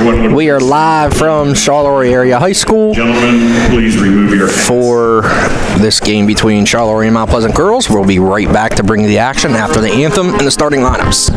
We are live from Charleroi Area High School. Gentlemen, please remove your hats. For this game between Charleroi and Mount Pleasant girls. We'll be right back to bring you the action after the anthem and the starting lineups.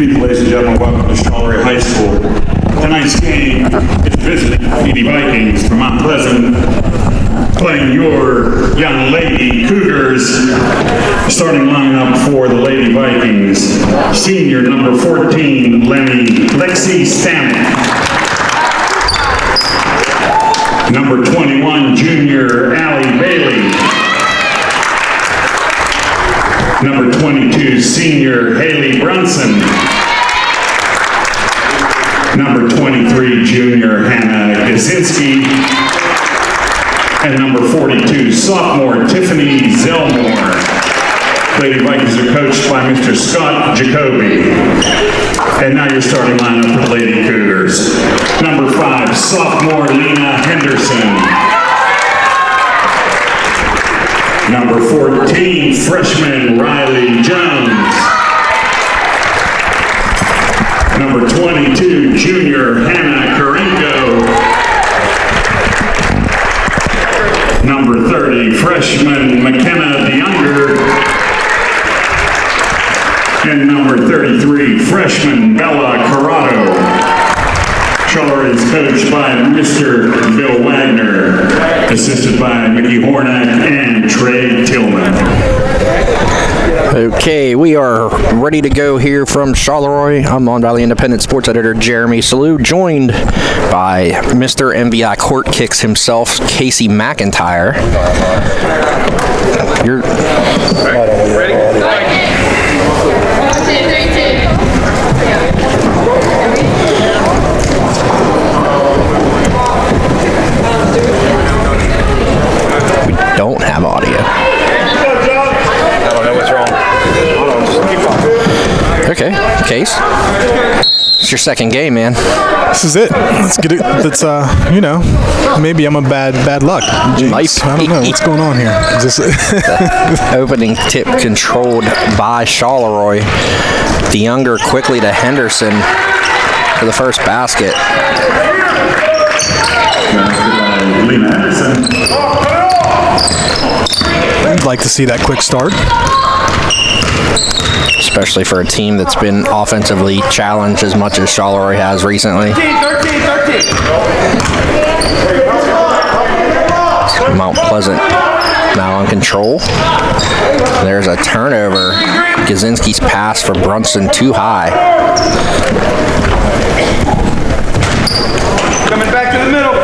Ladies and gentlemen, welcome to Charleroi High School. Tonight's game is visiting Lady Vikings from Mount Pleasant, playing your young Lady Cougars. Starting lineup for the Lady Vikings: senior number 14, Lexi Stanek. Number 21, junior Allie Bailey. Number 22, senior Haley Brunson. Number 23, junior Hannah Gazinski. And number 42, sophomore Tiffany Zellmore. Lady Vikings are coached by Mr. Scott Jacoby. And now your starting lineup for the Lady Cougars. Number 5, sophomore Lena Henderson. Number 14, freshman Riley Jones. Number 22, junior Hannah Karenko. Number 30, freshman McKenna DeYounger. And number 33, freshman Bella Corrado. Charleroi is coached by Mr. Bill Wagner, assisted by Mickey Hornack and Trey Tillman. Okay, we are ready to go here from Charleroi. I'm Mon Valley Independent Sports Editor Jeremy Salou, joined by Mr. MVI Court Kicks himself, Casey McIntyre. You're ready? We don't have audio. Okay, Case. It's your second game, man. This is it. Let's get it. Let's, maybe I'm a bad luck. Jeez, I don't know what's going on here. The opening tip controlled by Charleroi. DeYounger quickly to Henderson for the first basket. I'd like to see that quick start. Especially for a team that's been offensively challenged as much as Charleroi has recently. 13. Mount Pleasant now in control. There's a turnover. Gazinski's pass for Brunson too high. Coming back to the middle.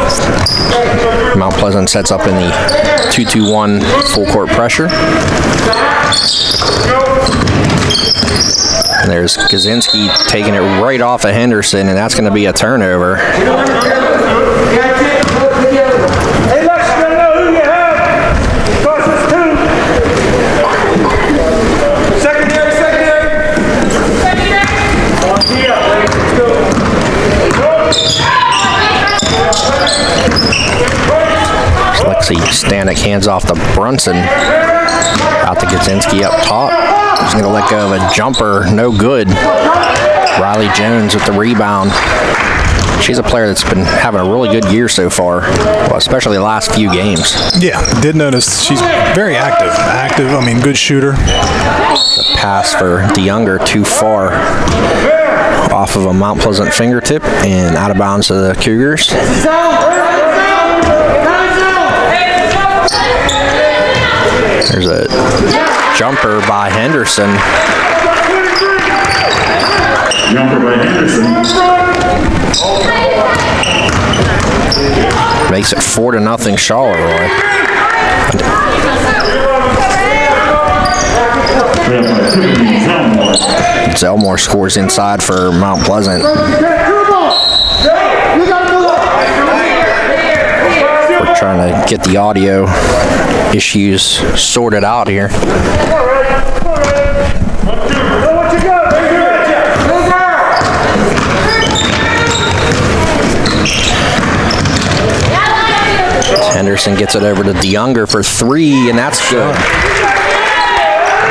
Mount Pleasant sets up in the 2-2-1 full court pressure. And there's Gazinski taking it right off of Henderson, and that's going to be a turnover. Hey, Lex, you gotta know who you have. Because it's 2. Secondary. Lexi Stanek hands off to Brunson. Out to Gazinski up top. She's going to let go of a jumper. No good. Riley Jones with the rebound. She's a player that's been having a really good year so far, well, especially the last few games. Yeah, did notice she's very active. Good shooter. The pass for DeYounger too far off of a Mount Pleasant fingertip and out of bounds to the Cougars. There's a jumper by Henderson. Jumper by Henderson. Makes it 4-0 Charleroi. Zelmore scores inside for Mount Pleasant. We're trying to get the audio issues sorted out here. Henderson gets it over to DeYounger for 3, and that's good.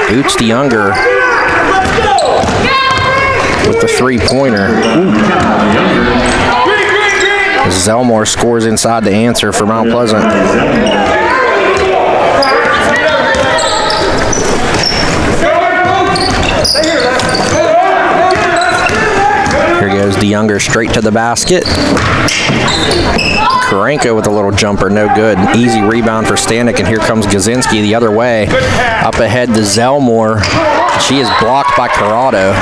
Boots DeYounger with the 3-pointer. Zelmore scores inside the answer for Mount Pleasant. Here goes DeYounger straight to the basket. Karenko with a little jumper, no good. Easy rebound for Stanek, and here comes Gazinski the other way. Up ahead to Zelmore. She is blocked by Corrado.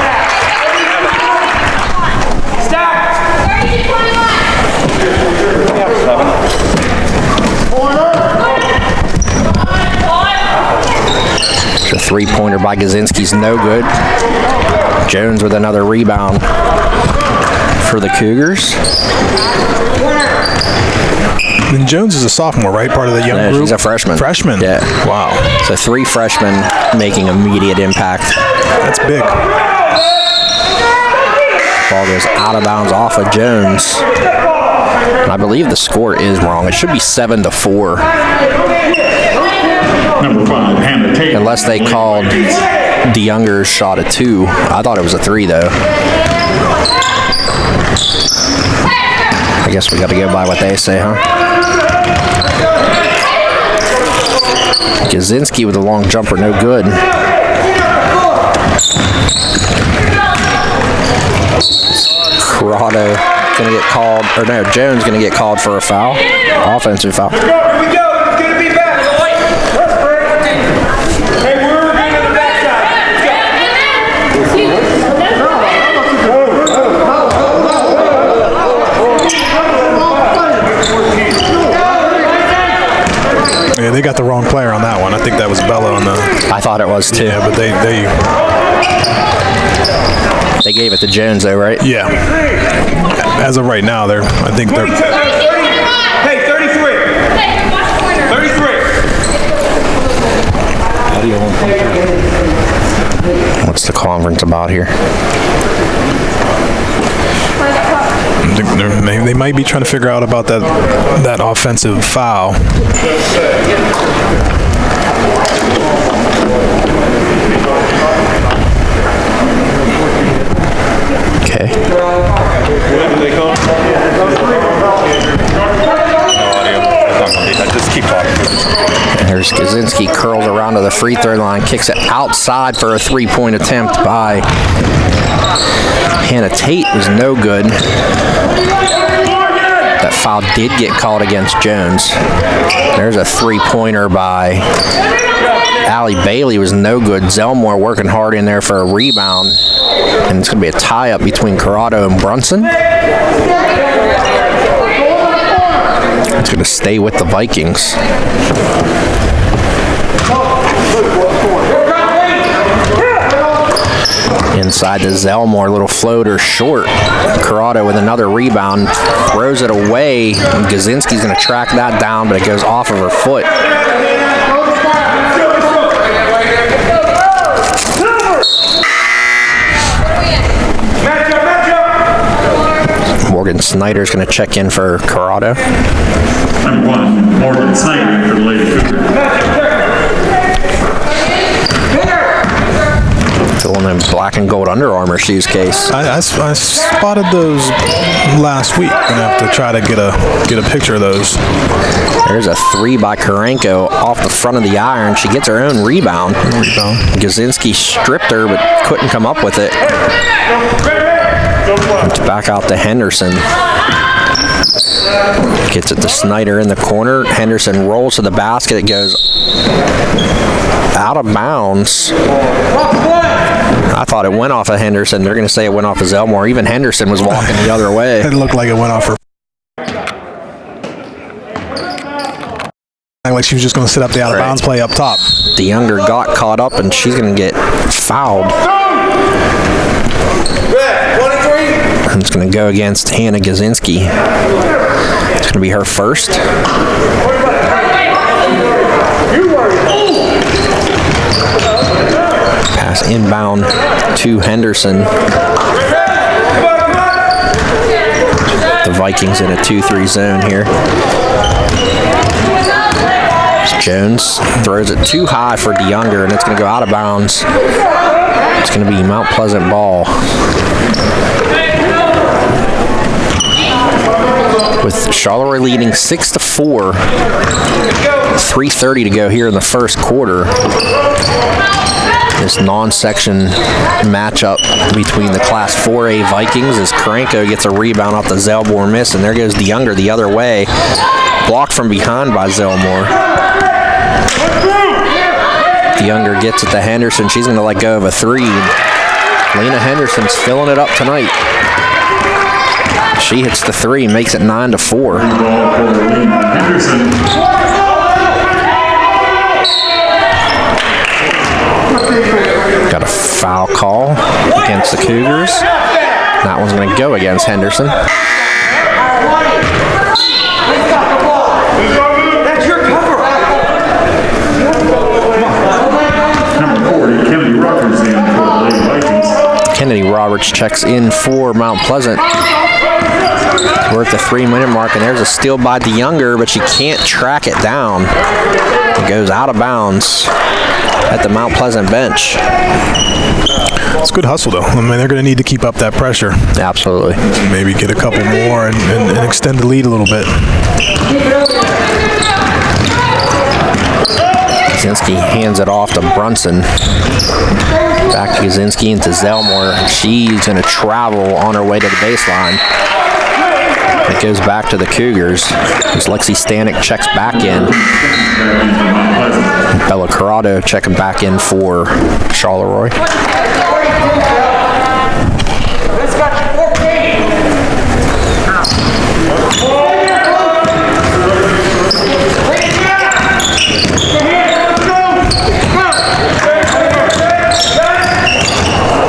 The 3-pointer by Gazinski's no good. Jones with another rebound for the Cougars. And Jones is a sophomore, right? Part of the young group? She's a freshman. Freshman? Yeah. Wow. So 3 freshmen making immediate impact. That's big. Ball goes out of bounds off of Jones. And I believe the score is wrong. It should be 7-4. Number 5, Hannah Tate. Unless they called DeYounger's shot a 2. I thought it was a 3, though. I guess we got to go by what they say, huh? Gazinski with a long jumper, no good. Corrado going to get called, or no, Jones going to get called for a foul. Offensive foul. Here we go. It's going to be back. Hey, we're going to the backside. Yeah, they got the wrong player on that one. I think that was Bella on the... I thought it was too. Yeah, but they gave it to Jones though, right? Yeah. As of right now, I think they're... Hey, 33. 33. What's the conference about here? They might be trying to figure out about that offensive foul. Okay. Just keep talking. And here's Gazinski, curls around to the free throw line, kicks it outside for a 3-point attempt by Hannah Tate. Was no good. That foul did get called against Jones. There's a 3-pointer by Allie Bailey. Was no good. Zelmore working hard in there for a rebound. And it's going to be a tie-up between Corrado and Brunson. It's going to stay with the Vikings. Inside to Zelmore, little floater short. Corrado with another rebound, throws it away. And Gazinski's going to track that down, but it goes off of her foot. Morgan Snyder's going to check in for Corrado. Number 1, Morgan Snyder for the Lady Cougars. Still in the black and gold Under Armour shoes case. I spotted those last week. I'm gonna have to try to get a picture of those. There's a 3 by Karenko off the front of the iron. She gets her own rebound. Gazinski stripped her, but couldn't come up with it. It's back out to Henderson. Gets it to Snyder in the corner. Henderson rolls to the basket. It goes out of bounds. I thought it went off of Henderson. They're going to say it went off of Zelmore. Even Henderson was walking the other way. It looked like it went off her. Like she was just going to sit up the out-of-bounds play up top. DeYounger got caught up, and she's going to get fouled. And it's going to go against Hannah Gazinski. It's going to be her first. Pass inbound to Henderson. The Vikings in a 2-3 zone here. Jones throws it too high for DeYounger, and it's going to go out of bounds. It's going to be Mount Pleasant ball. With Charleroi leading 6-4. 3:30 to go here in the first quarter. This non-section matchup between the Class 4A Vikings as Karenko gets a rebound off the Zelmore miss, and there goes DeYounger the other way. Blocked from behind by Zelmore. DeYounger gets it to Henderson. She's going to let go of a 3. Lena Henderson's filling it up tonight. She hits the 3, makes it 9-4. Got a foul call against the Cougars. That one's going to go against Henderson. That's your cover. Number 40, Kennedy Roberts in for the Lady Vikings. Kennedy Roberts checks in for Mount Pleasant. We're at the 3-minute mark, and there's a steal by DeYounger, but she can't track it down. It goes out of bounds at the Mount Pleasant bench. It's good hustle, though. I mean, they're going to need to keep up that pressure. Absolutely. Maybe get a couple more and extend the lead a little bit. Gazinski hands it off to Brunson. Back to Gazinski into Zelmore. She's going to travel on her way to the baseline. It goes back to the Cougars as Lexi Stanek checks back in. Bella Corrado checking back in for Charleroi.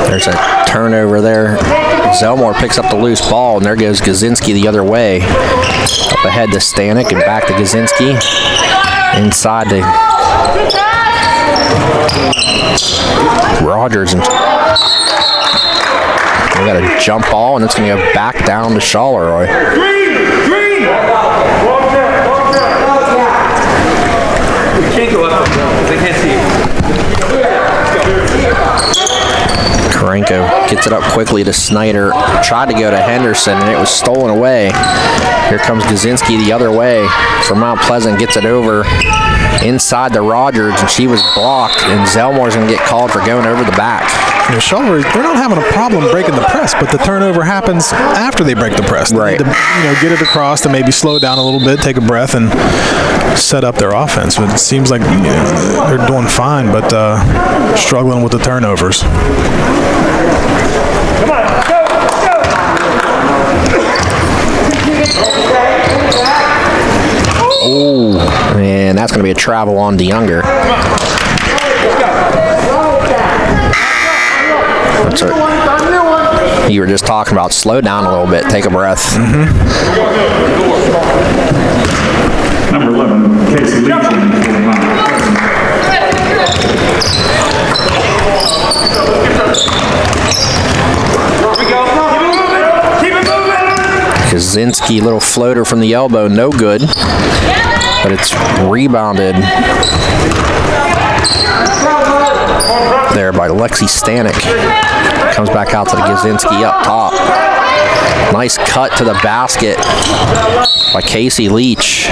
There's a turnover there. Zelmore picks up the loose ball, and there goes Gazinski the other way. Up ahead to Stanek and back to Gazinski. Inside to Rogers. And we got a jump ball, and it's going to go back down to Charleroi. Green! We can't go up because they can't see you. Karenko gets it up quickly to Snyder. Tried to go to Henderson, and it was stolen away. Here comes Gazinski the other way from Mount Pleasant. Gets it over inside the Rogers, and she was blocked, and Zelmore's going to get called for going over the back. You know, Charleroi, they're not having a problem breaking the press, but the turnover happens after they break the press. They Right. need to, get it across to maybe slow down a little bit, take a breath, and set up their offense. But it seems like they're doing fine, but struggling with the turnovers. Come on, go! Oh, and that's going to be a travel on DeYounger. That's what you were just talking about. Slow down a little bit. Take a breath. Number 11, Casey Leach in for Mount Pleasant. Keep it moving! Gazinski, little floater from the elbow, no good. But it's rebounded there by Lexi Stanek. Comes back out to the Gazinski up top. Nice cut to the basket by Casey Leach.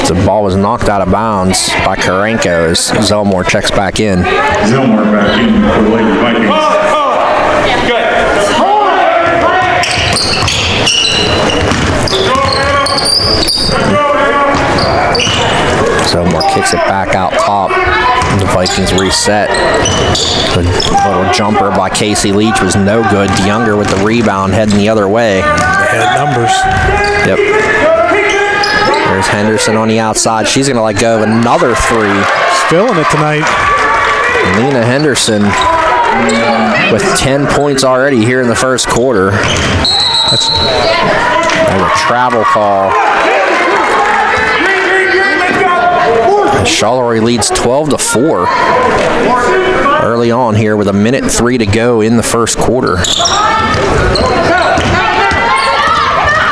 The ball was knocked out of bounds by Karenko as Zelmore checks back in. Zelmore back in for the Lady Vikings. Zelmore kicks it back out top. The Vikings reset. The little jumper by Casey Leach was no good. DeYounger with the rebound heading the other way. They had numbers. Yep. There's Henderson on the outside. She's going to let go of another three. She's feeling it tonight. Lena Henderson with 10 points already here in the first quarter. There's a travel call. Charleroi leads 12-4 early on here with 1:03 to go in the first quarter.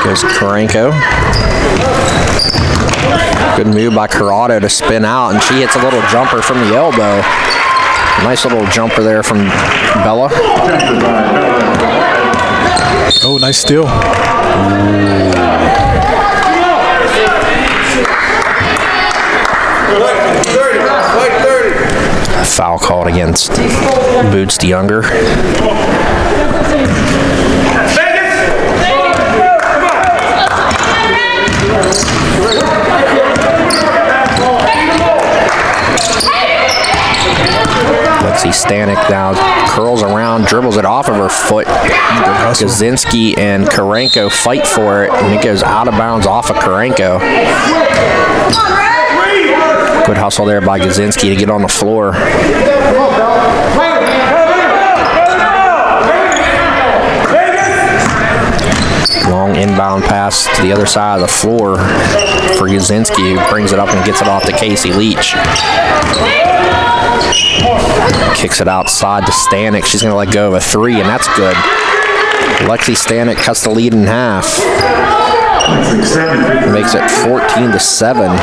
Goes Karenko. Good move by Corrado to spin out, and she hits a little jumper from the elbow. Nice little jumper there from Bella. Oh, nice steal. Foul called against Boots DeYounger. Lexi Stanek now curls around, dribbles it off of her foot. Gazinski and Karenko fight for it, and it goes out of bounds off of Karenko. Good hustle there by Gazinski to get on the floor. Long inbound pass to the other side of the floor for Gazinski, who brings it up and gets it off to Casey Leach. Kicks it outside to Stanek. She's going to let go of a three, and that's good. Lexi Stanek cuts the lead in half. Makes it 14-7.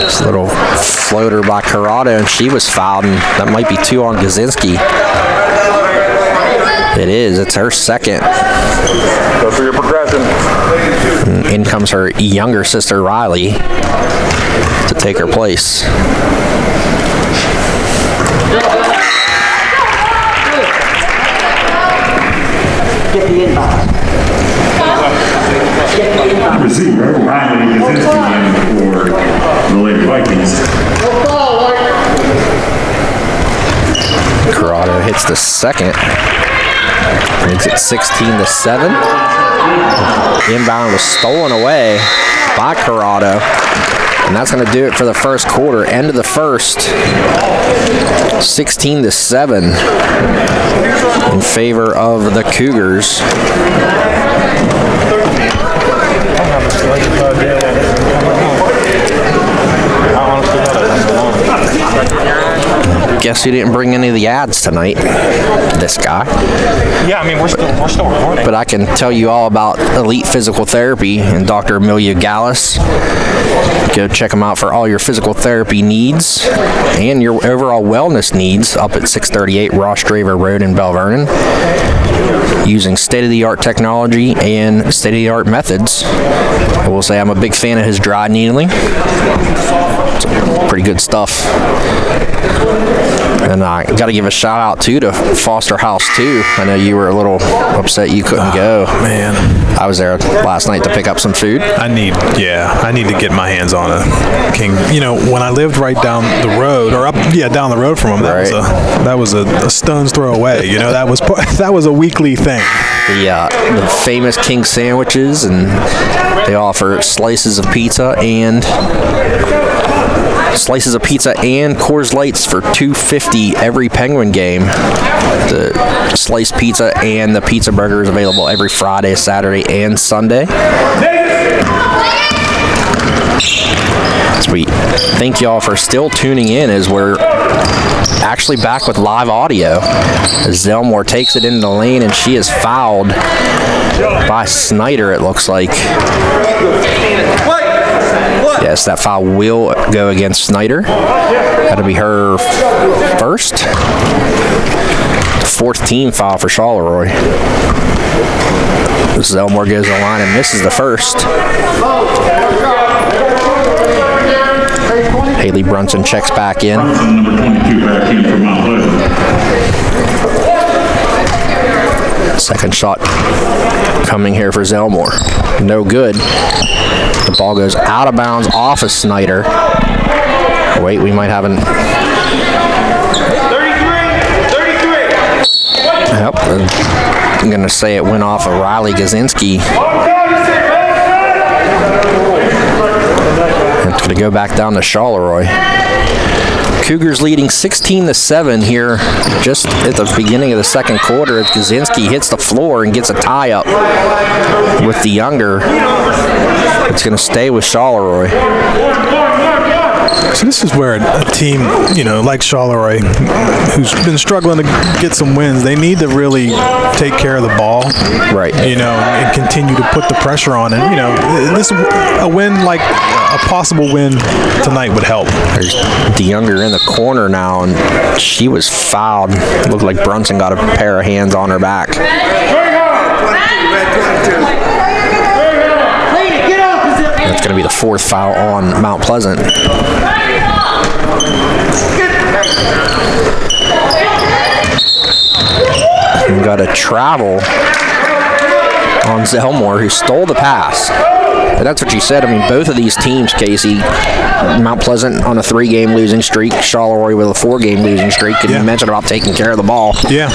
This little floater by Corrado, and she was fouled, and that might be two on Gazinski. It is. It's her second. Go for your progression. And in comes her younger sister, Riley, to take her place. Get the inbound. Number 0, Riley Gazinski in for the Lady Vikings. Corrado hits the second. Makes it 16-7. Inbound was stolen away by Corrado. And that's going to do it for the first quarter. End of the first. 16-7 in favor of the Cougars. Guess who didn't bring any of the ads tonight? This guy. Yeah, I mean, we're still recording. But I can tell you all about Elite Physical Therapy and Dr. Amelia Gallus. Go check them out for all your physical therapy needs and your overall wellness needs up at 638 Ross Draver Road in Bell Vernon. Using state-of-the-art technology and state-of-the-art methods. I will say I'm a big fan of his dry needling. It's pretty good stuff. And I got to give a shout out too to Foster House too. I know you were a little upset you couldn't go. Man, I was there last night to pick up some food. I need to get my hands on a king. You know, when I lived right down the road, down the road from him, that was a stone's throw away. You know, that was a weekly thing. The famous King sandwiches, and they offer slices of pizza and Coors Lights for $2.50 every Penguin game. The sliced pizza and the pizza burger is available every Friday, Saturday, and Sunday. Sweet. Thank thank y'all for still tuning in as we're actually back with live audio. As Zelmore takes it into the lane, and she is fouled by Snyder, it looks like. Yes, that foul will go against Snyder. That'll be her first. Fourth team foul for Charleroi. Zelmore goes to the line and misses the first. Haley Brunson checks back in. Brunson, number 22, back in for Mount Pleasant. Second shot coming here for Zelmore. No good. The ball goes out of bounds off of Snyder. Wait, we might have an... 33. Yep, I'm going to say it went off of Riley Gazinski. It's going to go back down to Charleroi. Cougars leading 16-7 here just at the beginning of the second quarter as Gazinski hits the floor and gets a tie-up with the younger. It's going to stay with Charleroi. So this is where a team, like Charleroi, who's been struggling to get some wins, they need to really take care of the ball, right? And continue to put the pressure on. And this a win, like a possible win tonight, would help. There's DeYounger in the corner now, and she was fouled. It looked like Brunson got a pair of hands on her back. That's going to be the fourth foul on Mount Pleasant. We got a travel on Zelmore, who stole the pass. But that's what you said. I mean, both of these teams, Casey, Mount Pleasant on a 3-game losing streak, Charleroi with a 4-game losing streak, and you mentioned about taking care of the ball. Yeah.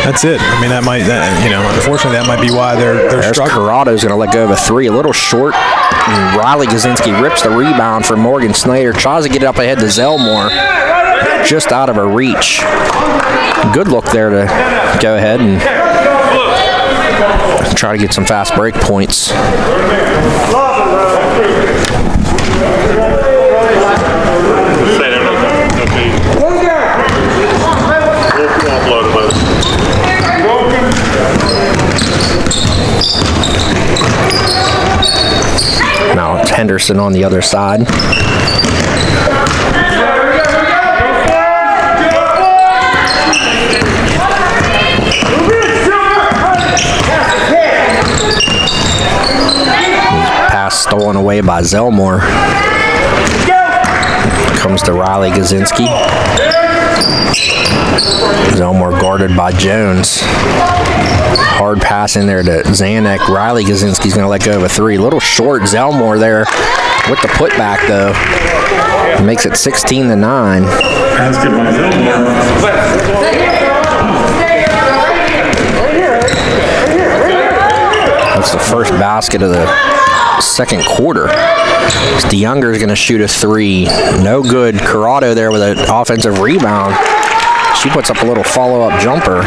That's it. I mean, unfortunately, that might be why they're struggling. Corrado's going to let go of a 3, a little short. And Riley Gazinski rips the rebound for Morgan Snyder. Tries to get it up ahead to Zelmore, just out of her reach. Good look there to go ahead and try to get some fast break points. Now it's Henderson on the other side. Pass stolen away by Zelmore. Comes to Riley Gazinski. Zelmore guarded by Jones. Hard pass in there to Zanuck. Riley Gazinski's going to let go of a 3. Little short Zelmore there with the putback, though. It makes it 16-9. Basket by Zelmore. That's the first basket of the second quarter. DeYounger is going to shoot a 3. No good. Corrado there with an offensive rebound. She puts up a little follow-up jumper.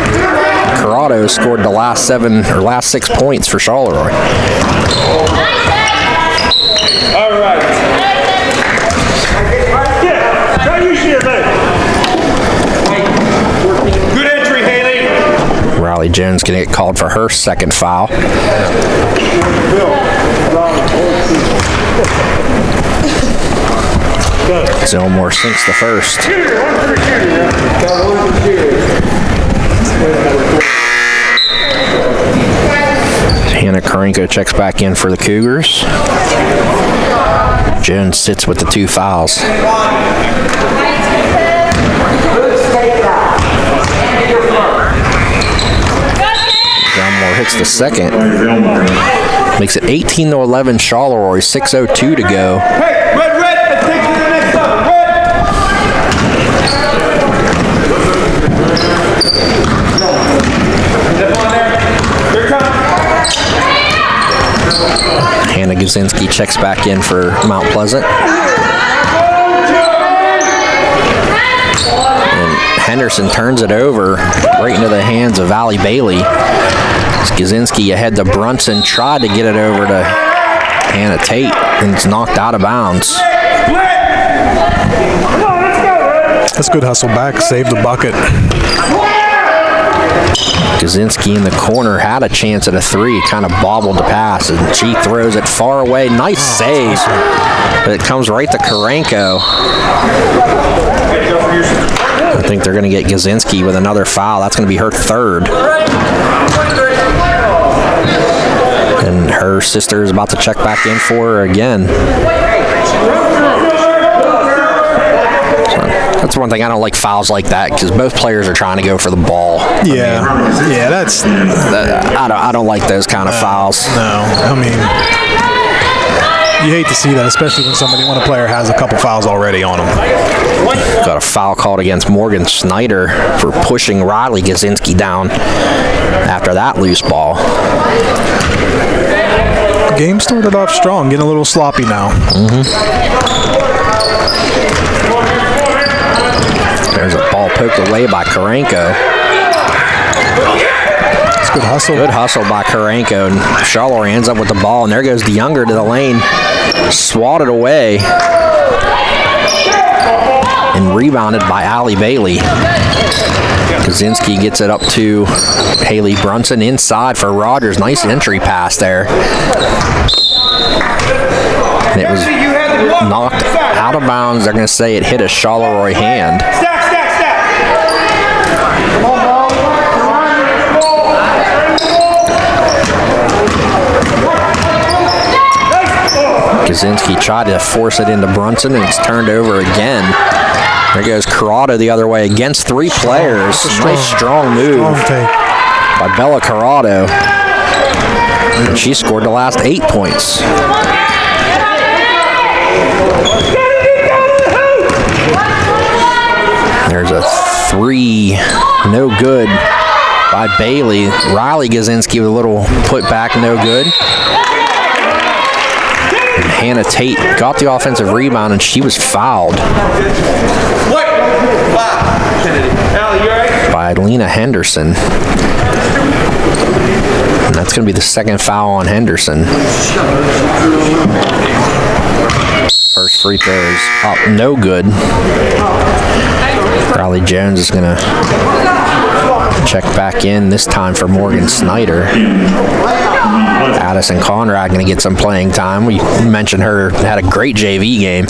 Corrado scored the last 6 points for Charleroi. All right. Good entry, Haley. Riley Jones going to get called for her second foul. Zelmore sinks the first. Hannah Karenko checks back in for the Cougars. Jones sits with the 2 fouls. Zelmore hits the second. Makes it 18-11 Charleroi, 6:02 to go. Hey, red, let's take it to the next level. Hannah Gazinski checks back in for Mount Pleasant. And Henderson turns it over right into the hands of Allie Bailey. Gazinski ahead to Brunson, tried to get it over to Hannah Tate, and it's knocked out of bounds. That's good hustle back. Save the bucket. Kaczynski in the corner had a chance at a three, kind of bobbled the pass, and she throws it far away. Nice save, but it comes right to Karenko. I think they're going to get Kaczynski with another foul. That's going to be her third. And her sister is about to check back in for her again. That's one thing I don't like, fouls like that, because both players are trying to go for the ball. Yeah, that's. I don't like those kind of fouls. No, I mean, you hate to see that, especially when a player has a couple fouls already on them. Got a foul called against Morgan Snyder for pushing Riley Kaczynski down after that loose ball. The game started off strong, getting a little sloppy now. There's a ball poked away by Karenko. It's good hustle. Good hustle by Karenko, and Charleroi ends up with the ball, and there goes DeYounger to the lane, swatted away, and rebounded by Allie Bailey. Kaczynski gets it up to Haley Brunson inside for Rogers. Nice entry pass there. And it was knocked out of bounds. They're going to say it hit a Charleroi hand. Kaczynski tried to force it into Brunson, and it's turned over again. There goes Corrado the other way against three players. Nice strong move by Bella Corrado. And she scored the last 8 points. There's a three, no good by Bailey. Riley Kaczynski with a little put back, no good. And Hannah Tate got the offensive rebound, and she was fouled by Lena Henderson. And that's going to be the second foul on Henderson. First free throw is up, no good. Riley Jones is going to check back in, this time for Morgan Snyder. Addison Conrad going to get some playing time. We mentioned her had a great JV game.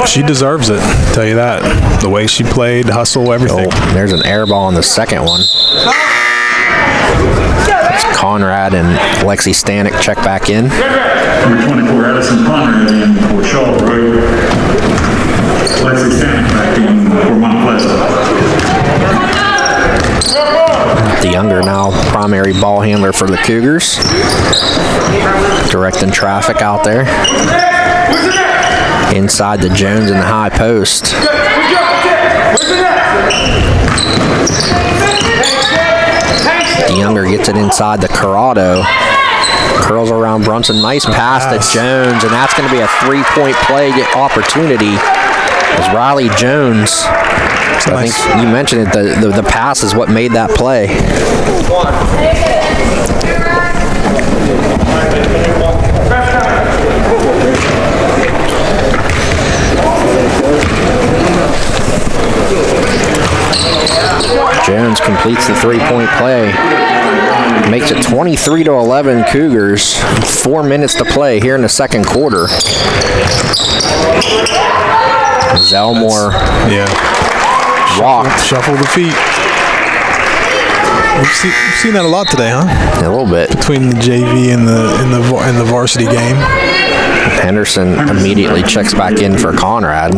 She deserves it, tell you that. The way she played, hustle, everything. Oh, there's an air ball on the second one. It's Conrad and Lexi Stanek check back in. Number 24, Addison Conrad in for Charleroi. Lexi Stanek back in for Mount Pleasant. DeYounger now primary ball handler for the Cougars. Directing traffic out there. Inside the Jones in the high post. DeYounger gets it inside the Corrado. Curls around Brunson. Nice pass to Jones, and that's going to be a three-point play opportunity as Riley Jones. So I think you mentioned it, the pass is what made that play. Jones completes the three-point play. Makes it 23-11 Cougars. 4 minutes to play here in the second quarter. Zelmore walked. Shuffle the feet. We've seen that a lot today, huh? A little bit. Between the JV and the varsity game. Henderson immediately checks back in for Conrad.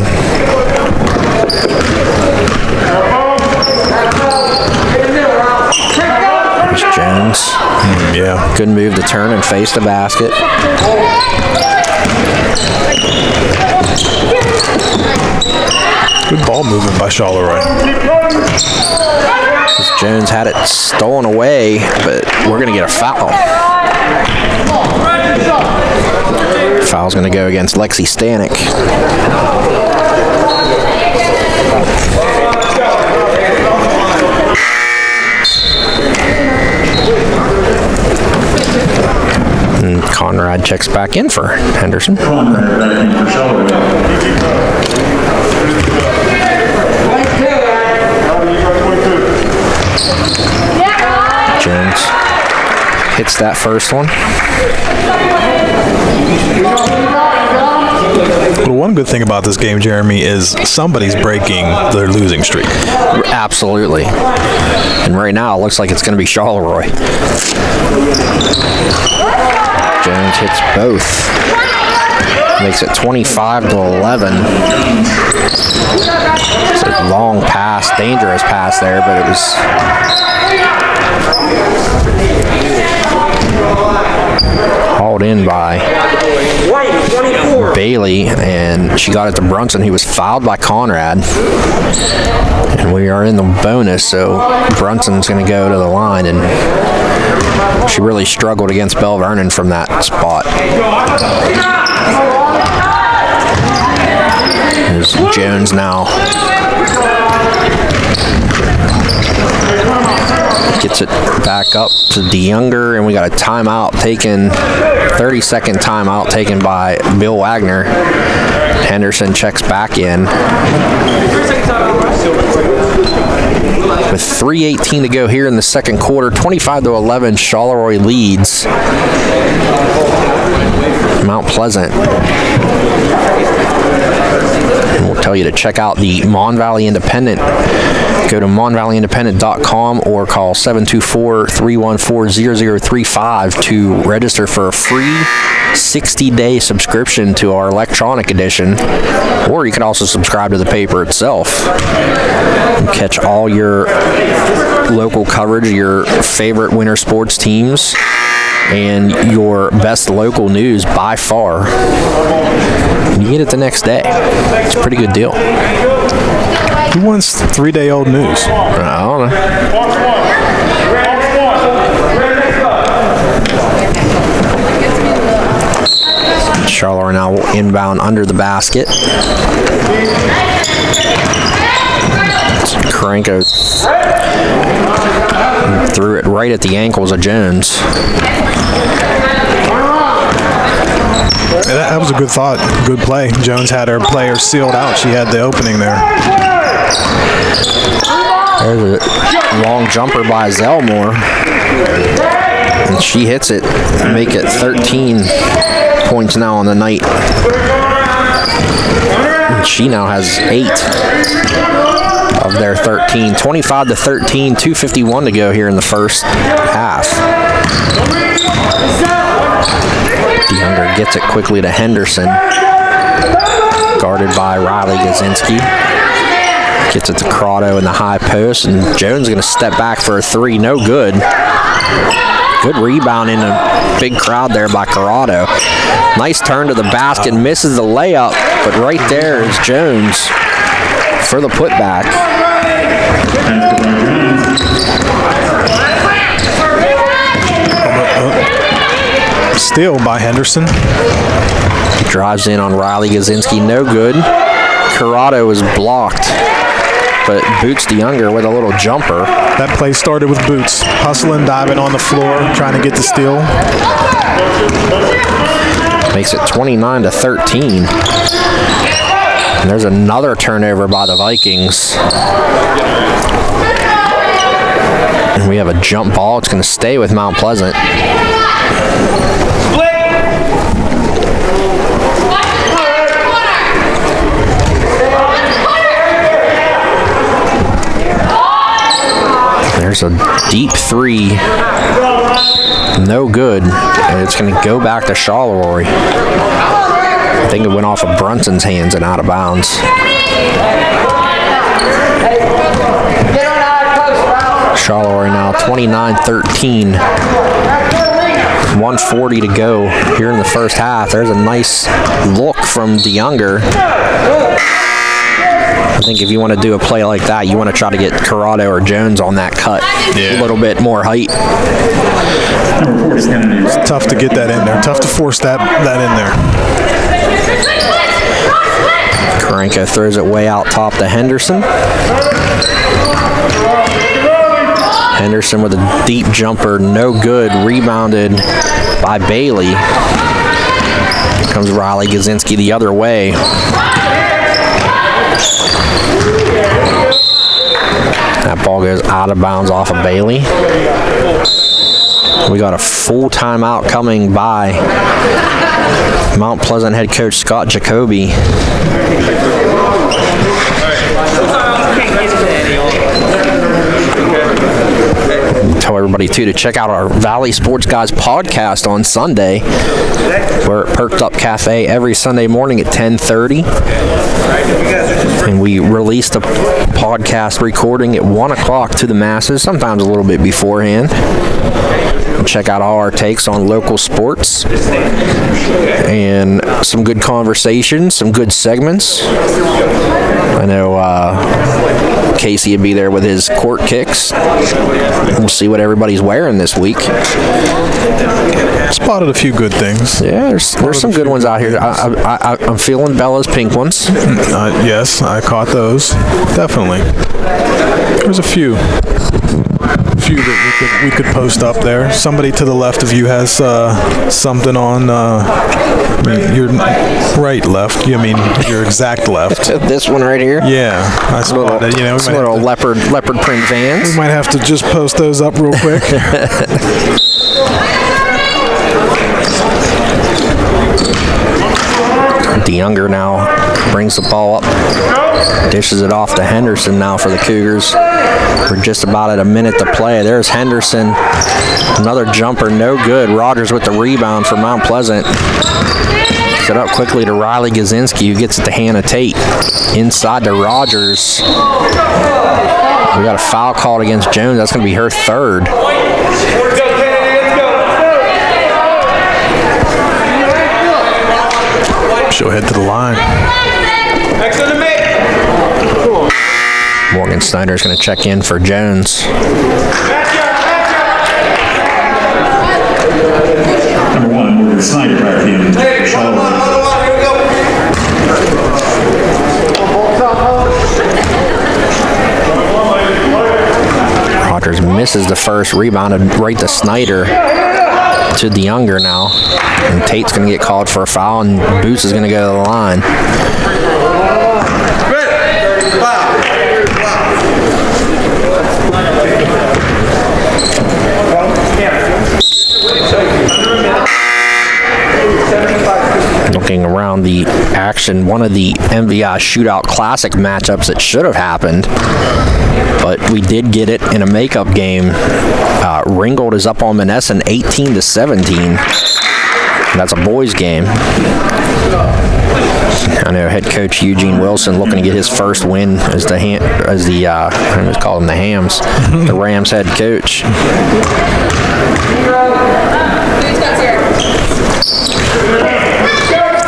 There's Jones. Yeah. Good move to turn and face the basket. Good ball movement by Charleroi. Jones had it stolen away, but we're going to get a foul. Foul's going to go against Lexi Stanek. And Conrad checks back in for Henderson. Back in for Charleroi. Jones hits that first one. Well, one good thing about this game, Jeremy, is somebody's breaking their losing streak. Absolutely. And right now, it looks like it's going to be Charleroi. Jones hits both. Makes it 25-11. It's a long pass, dangerous pass there, but it was hauled in by Bailey, and she got it to Brunson. He was fouled by Conrad, and we are in the bonus, so Brunson's going to go to the line, and she really struggled against Bell Vernon from that spot. There's Jones now. Gets it back up to DeYounger, and we got a timeout taken, 30-second timeout taken by Bill Wagner. Henderson checks back in. With 3:18 to go here in the second quarter, 25-11, Charleroi leads Mount Pleasant. And we'll tell you to check out the Mon Valley Independent. Go to monvalleyindependent.com or call 724-314-0035 to register for a free 60-day subscription to our electronic edition, or you can also subscribe to the paper itself and catch all your local coverage, your favorite winter sports teams, and your best local news by far. And you get it the next day. It's a pretty good deal. Who wants 3-day-old news? I don't know. Charleroi now will inbound under the basket. Karenko threw it right at the ankles of Jones. That was a good thought, good play. Jones had her player sealed out. She had the opening there. There's a long jumper by Zelmore, and she hits it to make it 13 points now on the night. And she now has 8 of their 13. 25-13, 2:51 to go here in the first half. DeYounger gets it quickly to Henderson, guarded by Riley Gazinski. Gets it to Corrado in the high post, and Jones is going to step back for a 3. No good. Good rebound in a big crowd there by Corrado. Nice turn to the basket, misses the layup, but right there is Jones for the putback. Steal by Henderson. Drives in on Riley Gazinski, no good. Corrado is blocked, but Boots DeYounger with a little jumper. That play started with Boots hustling, diving on the floor, trying to get the steal. Makes it 29-13. And there's another turnover by the Vikings. And we have a jump ball. It's going to stay with Mount Pleasant. There's a deep 3, no good, and it's going to go back to Charleroi. I think it went off of Brunson's hands and out of bounds. Charleroi now 29-13. 1:40 to go here in the first half. There's a nice look from DeYounger. I think if you want to do a play like that, you want to try to get Corrado or Jones on that cut. A little bit more height. It's tough to get that in there. Tough to force that in there. Karenko throws it way out top to Henderson. Henderson with a deep jumper, no good. Rebounded by Bailey. Comes Riley Gazinski the other way. That ball goes out of bounds off of Bailey. We got a full timeout coming by Mount Pleasant head coach Scott Jacoby. Tell everybody too to check out our Valley Sports Guys podcast on Sunday. We're at Perked Up Cafe every Sunday morning at 10:30. And we released a podcast recording at 1 o'clock to the masses, sometimes a little bit beforehand. And check out all our takes on local sports and some good conversations, some good segments. I know Casey would be there with his court kicks. We'll see what everybody's wearing this week. Spotted a few good things. Yeah, there's some good ones out here. I'm feeling Bella's pink ones. Yes, I caught those. Definitely. There's a few that we could post up there. Somebody to the left of you has something on. Your right left. You mean your exact left? This one right here. Yeah, I spotted. Little leopard print Vans. We might have to just post those up real quick. DeYounger now brings the ball up, dishes it off to Henderson now for the Cougars. We're just about at a minute to play. There's Henderson. Another jumper, no good. Rogers with the rebound for Mount Pleasant. Set up quickly to Riley Gazinski, who gets it to Hannah Tate. Inside to Rogers. We got a foul called against Jones. That's going to be her third. She'll head to the line. Morgan Snyder's going to check in for Jones. Number 1, Morgan Snyder back in. Charleroi. Rogers misses the first, rebounded right to Snyder. To DeYounger now. And Tate's going to get called for a foul, and Boots is going to go to the line. Looking around the action, one of the MVI Shootout Classic matchups that should have happened, but we did get it in a makeup game. Ringgold is up on Monessen 18-17. That's a boys game. I know head coach Eugene Wilson looking to get his first win as the I almost call them the Hams, the Rams head coach.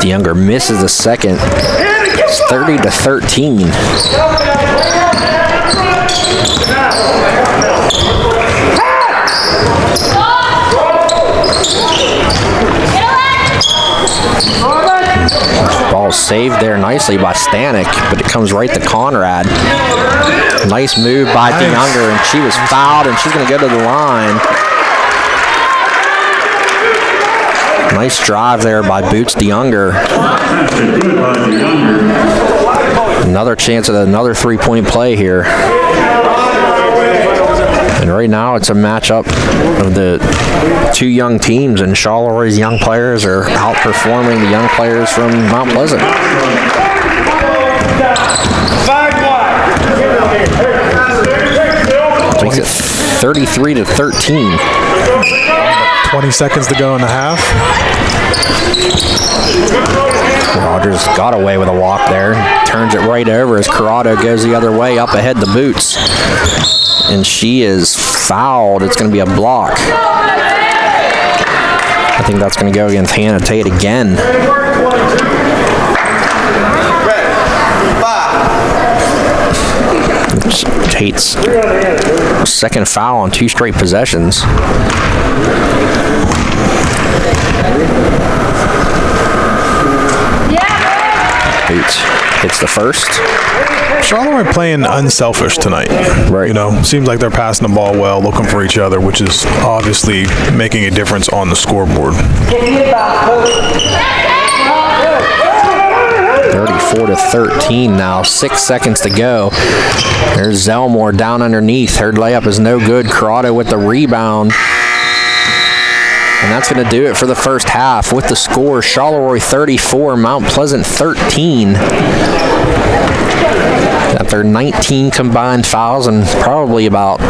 DeYounger misses the second. It's 30-13. Ball saved there nicely by Stanek, but it comes right to Conrad. Nice move by DeYounger, and she was fouled, and she's going to go to the line. Nice drive there by Boots DeYounger. Another chance at another three-point play here. And right now it's a matchup of the two young teams, and Charleroi's young players are outperforming the young players from Mount Pleasant. Makes it 33-13. 20 seconds to go in the half. Rogers got away with a walk there. Turns it right over as Corrado goes the other way, up ahead to Boots. And she is fouled. It's going to be a block. I think that's going to go against Hannah Tate again. It's Tate's second foul on 2 straight possessions. Boots hits the first. Charleroi playing unselfish tonight. Right. You know, seems like they're passing the ball well, looking for each other, which is obviously making a difference on the scoreboard. 34-13 now. 6 seconds to go. There's Zelmore down underneath. Her layup is no good. Corrado with the rebound. And that's going to do it for the first half with the score. Charleroi 34, Mount Pleasant 13. Got their 19 combined fouls and probably about,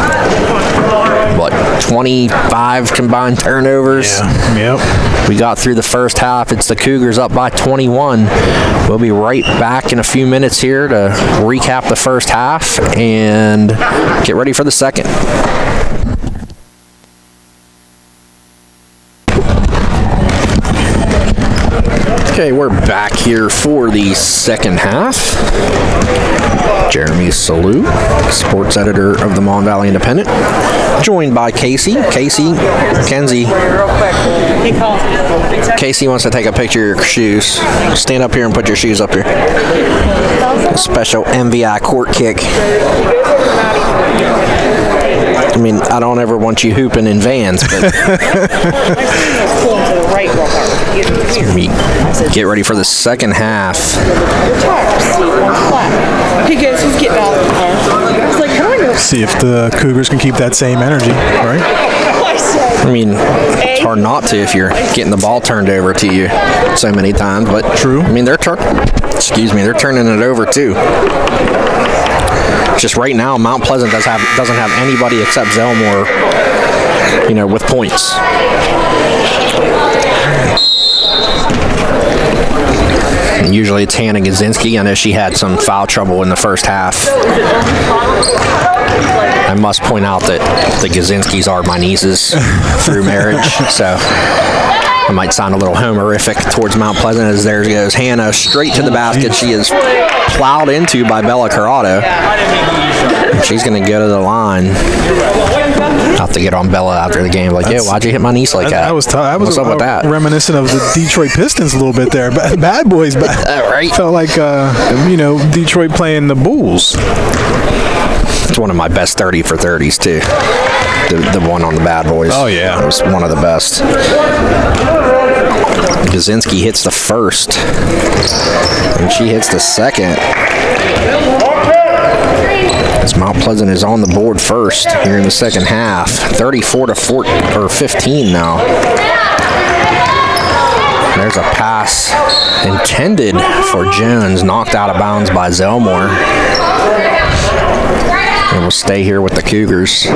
25 combined turnovers. Yeah. Yep. We got through the first half. It's the Cougars up by 21. We'll be right back in a few minutes here to recap the first half and get ready for the second. Okay, we're back here for the second half. Jeremy Salou, sports editor of the Mon Valley Independent, joined by Casey. Mackenzie. Casey wants to take a picture of your shoes. Stand up here and put your shoes up here. A special MVI court kick. I mean, I don't ever want you hooping in Vans, but we get ready for the second half. See if the Cougars can keep that same energy, right? I mean, it's hard not to if you're getting the ball turned over to you so many times, but true. I mean, they're turning it over too. Just right now, Mount Pleasant doesn't have anybody except Zelmore, with points. And usually it's Hannah Gazinski. I know she had some foul trouble in the first half. I must point out that the Gazinskis are my nieces through marriage, so I might sound a little homerific towards Mount Pleasant as there goes Hannah straight to the basket. She is plowed into by Bella Corrado. She's going to go to the line. I'll have to get on Bella after the game. Like, why'd you hit my niece like that? What's up with that? Reminiscent of the Detroit Pistons a little bit there. Bad boys. Right. Felt like, Detroit playing the Bulls. It's one of my best 30 for 30s, too. The one on the Bad Boys. Oh, yeah. It was one of the best. Gazinski hits the first. And she hits the second. As Mount Pleasant is on the board first here in the second half. 34-15 now. There's a pass intended for Jones, knocked out of bounds by Zelmore. And we'll stay here with the Cougars.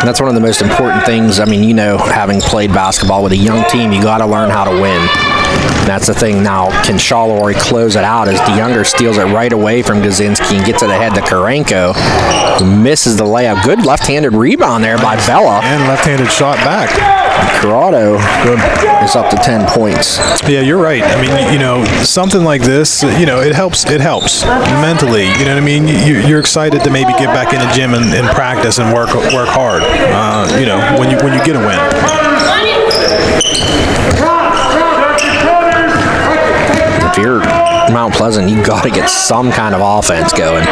That's one of the most important things. I mean, having played basketball with a young team, you got to learn how to win. And that's the thing now. Can Charleroi close it out as DeYounger steals it right away from Gazinski and gets it ahead to Karenko, who misses the layup. Good left-handed rebound there by Bella. And left-handed shot back. Corrado is up to 10 points. Yeah, you're right. I mean, something like this, it helps mentally. You know what I mean? You're excited to maybe get back in the gym and practice and work hard, when you get a win. If you're Mount Pleasant, you got to get some kind of offense going.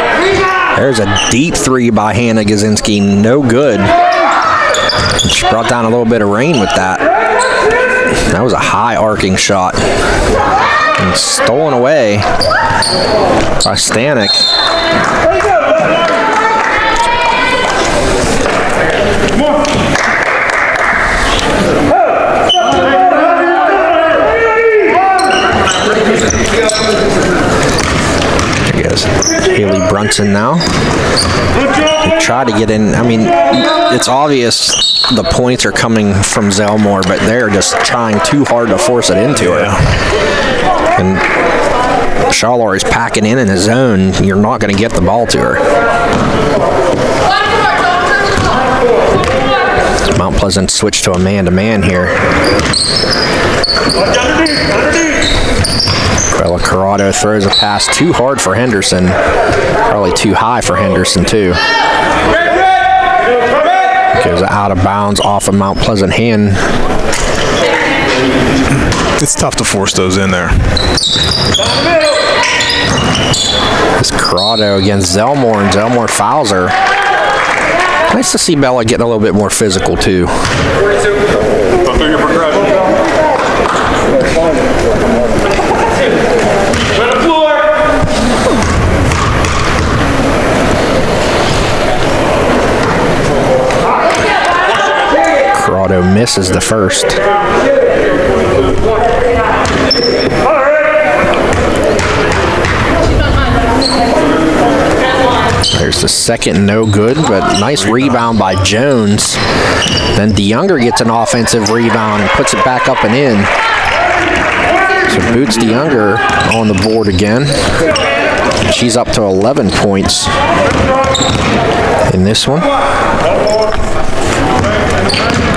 There's a deep three by Hannah Gazinski, no good. She brought down a little bit of rain with that. That was a high arcing shot. And stolen away by Stanek. There goes Haley Brunson now. Try to get in. I mean, it's obvious the points are coming from Zelmore, but they're just trying too hard to force it into her. And Charleroi's packing in the zone. You're not going to get the ball to her. Mount Pleasant switched to a man-to-man here. Bella Corrado throws a pass too hard for Henderson. Probably too high for Henderson, too. Goes out of bounds off of Mount Pleasant hand. It's tough to force those in there. It's Corrado against Zelmore, and Zelmore fouls her. Nice to see Bella getting a little bit more physical, too. Corrado misses the first. There's the second, no good, but nice rebound by Jones. Then DeYounger gets an offensive rebound and puts it back up and in. So Boots DeYounger on the board again. She's up to 11 points in this one.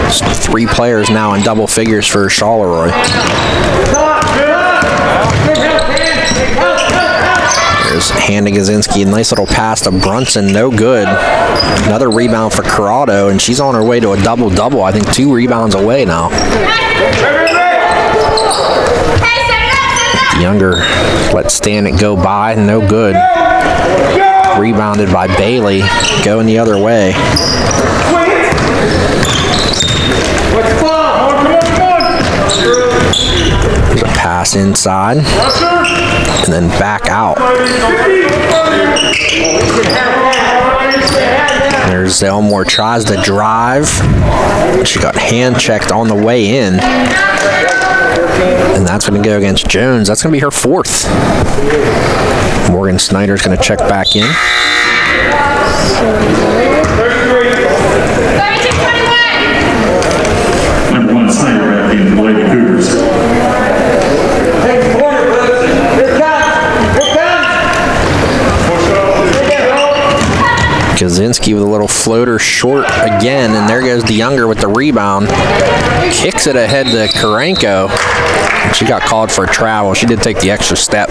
There's 3 players now in double figures for Charleroi. There's Hannah Gazinski, a nice little pass to Brunson, no good. Another rebound for Corrado, and she's on her way to a double-double. I think 2 rebounds away now. DeYounger let Stanek go by, no good. Rebounded by Bailey, going the other way. There's a pass inside, and then back out. There's Zelmore, tries to drive. She got hand checked on the way in. And that's going to go against Jones. That's going to be her 4th. Morgan Snyder's going to check back in. Number 1 Snyder repping the Lady Cougars. Kaczynski with a little floater short again, and there goes DeYounger with the rebound. Kicks it ahead to Karenko. She got called for a travel. She did take the extra step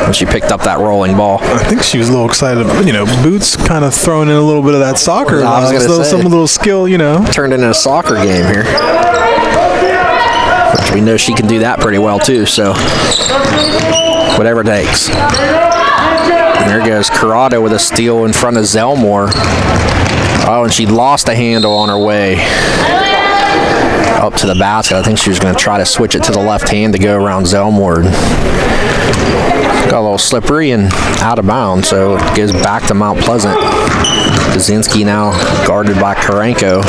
when she picked up that rolling ball. I think she was a little excited. You know, Boots kind of throwing in a little bit of that soccer. I was gonna say, some little skill, you know. Turned into a soccer game here. Which we know she can do that pretty well too, so whatever it takes. And there goes Corrado with a steal in front of Zelmore. Oh, and she lost a handle on her way up to the basket. I think she was going to try to switch it to the left hand to go around Zelmore. Got a little slippery and out of bounds, so it goes back to Mount Pleasant. Kaczynski now guarded by Karenko.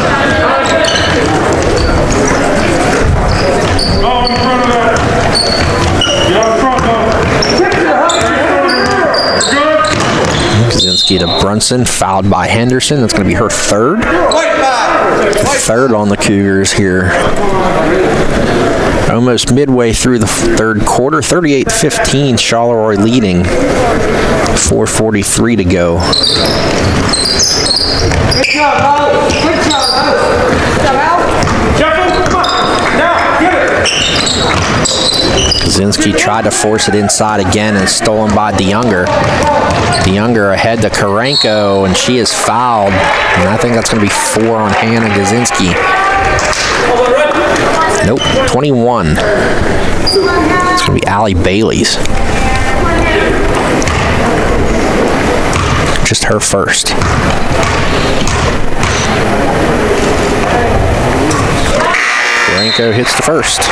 Kaczynski to Brunson, fouled by Henderson. That's going to be her 3rd. 3rd on the Cougars here. Almost midway through the 3rd quarter, 38-15, Charleroi leading. 4:43 to go. Good job, good job, Kaczynski tried to force it inside again and stolen by DeYounger. DeYounger ahead to Karenko, and she is fouled. And I think that's going to be 4 on Hannah Gazinski. Nope, 21. It's going to be Allie Bailey's. Just her first. Karenko hits the first.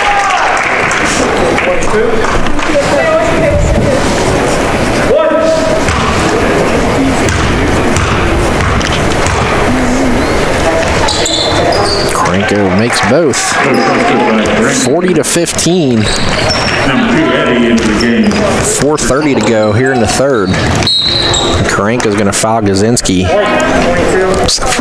Karenko makes both. 40-15. 4:30 to go here in the 3rd. Karenko's going to foul Gazinski.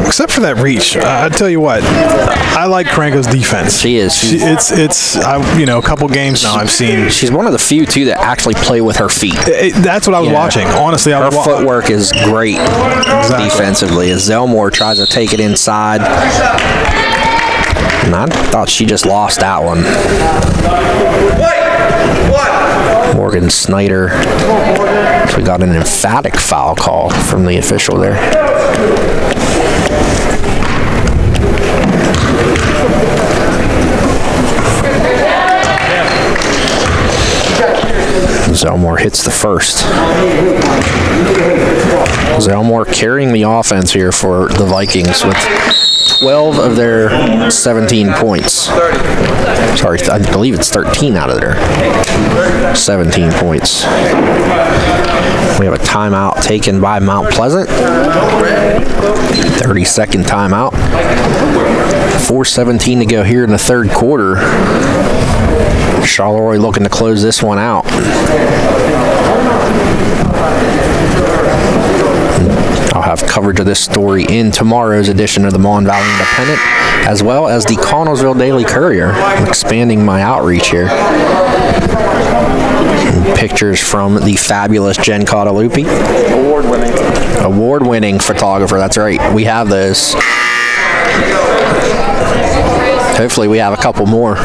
Except for that reach, I tell you what, I like Karenko's defense. She is. It's you know, a couple games now I've seen. She's one of the few too that actually play with her feet. That's what I was watching. Honestly, her footwork is great defensively. As Zelmore tries to take it inside, and I thought she just lost that one. Morgan Snyder. So we got an emphatic foul call from the official there. Zelmore hits the first. Zelmore carrying the offense here for the Vikings with 12 of their 17 points. Sorry, I believe it's 13 out of their 17 points. We have a timeout taken by Mount Pleasant. 30-second timeout. 4:17 to go here in the third quarter. Charleroi looking to close this one out. I'll have coverage of this story in tomorrow's edition of the Mon Valley Independent, as well as the Connellsville Daily Courier. I'm expanding my outreach here. And pictures from the fabulous Jen Caudalupi. Award-winning photographer, that's right. We have those. Hopefully we have a couple more.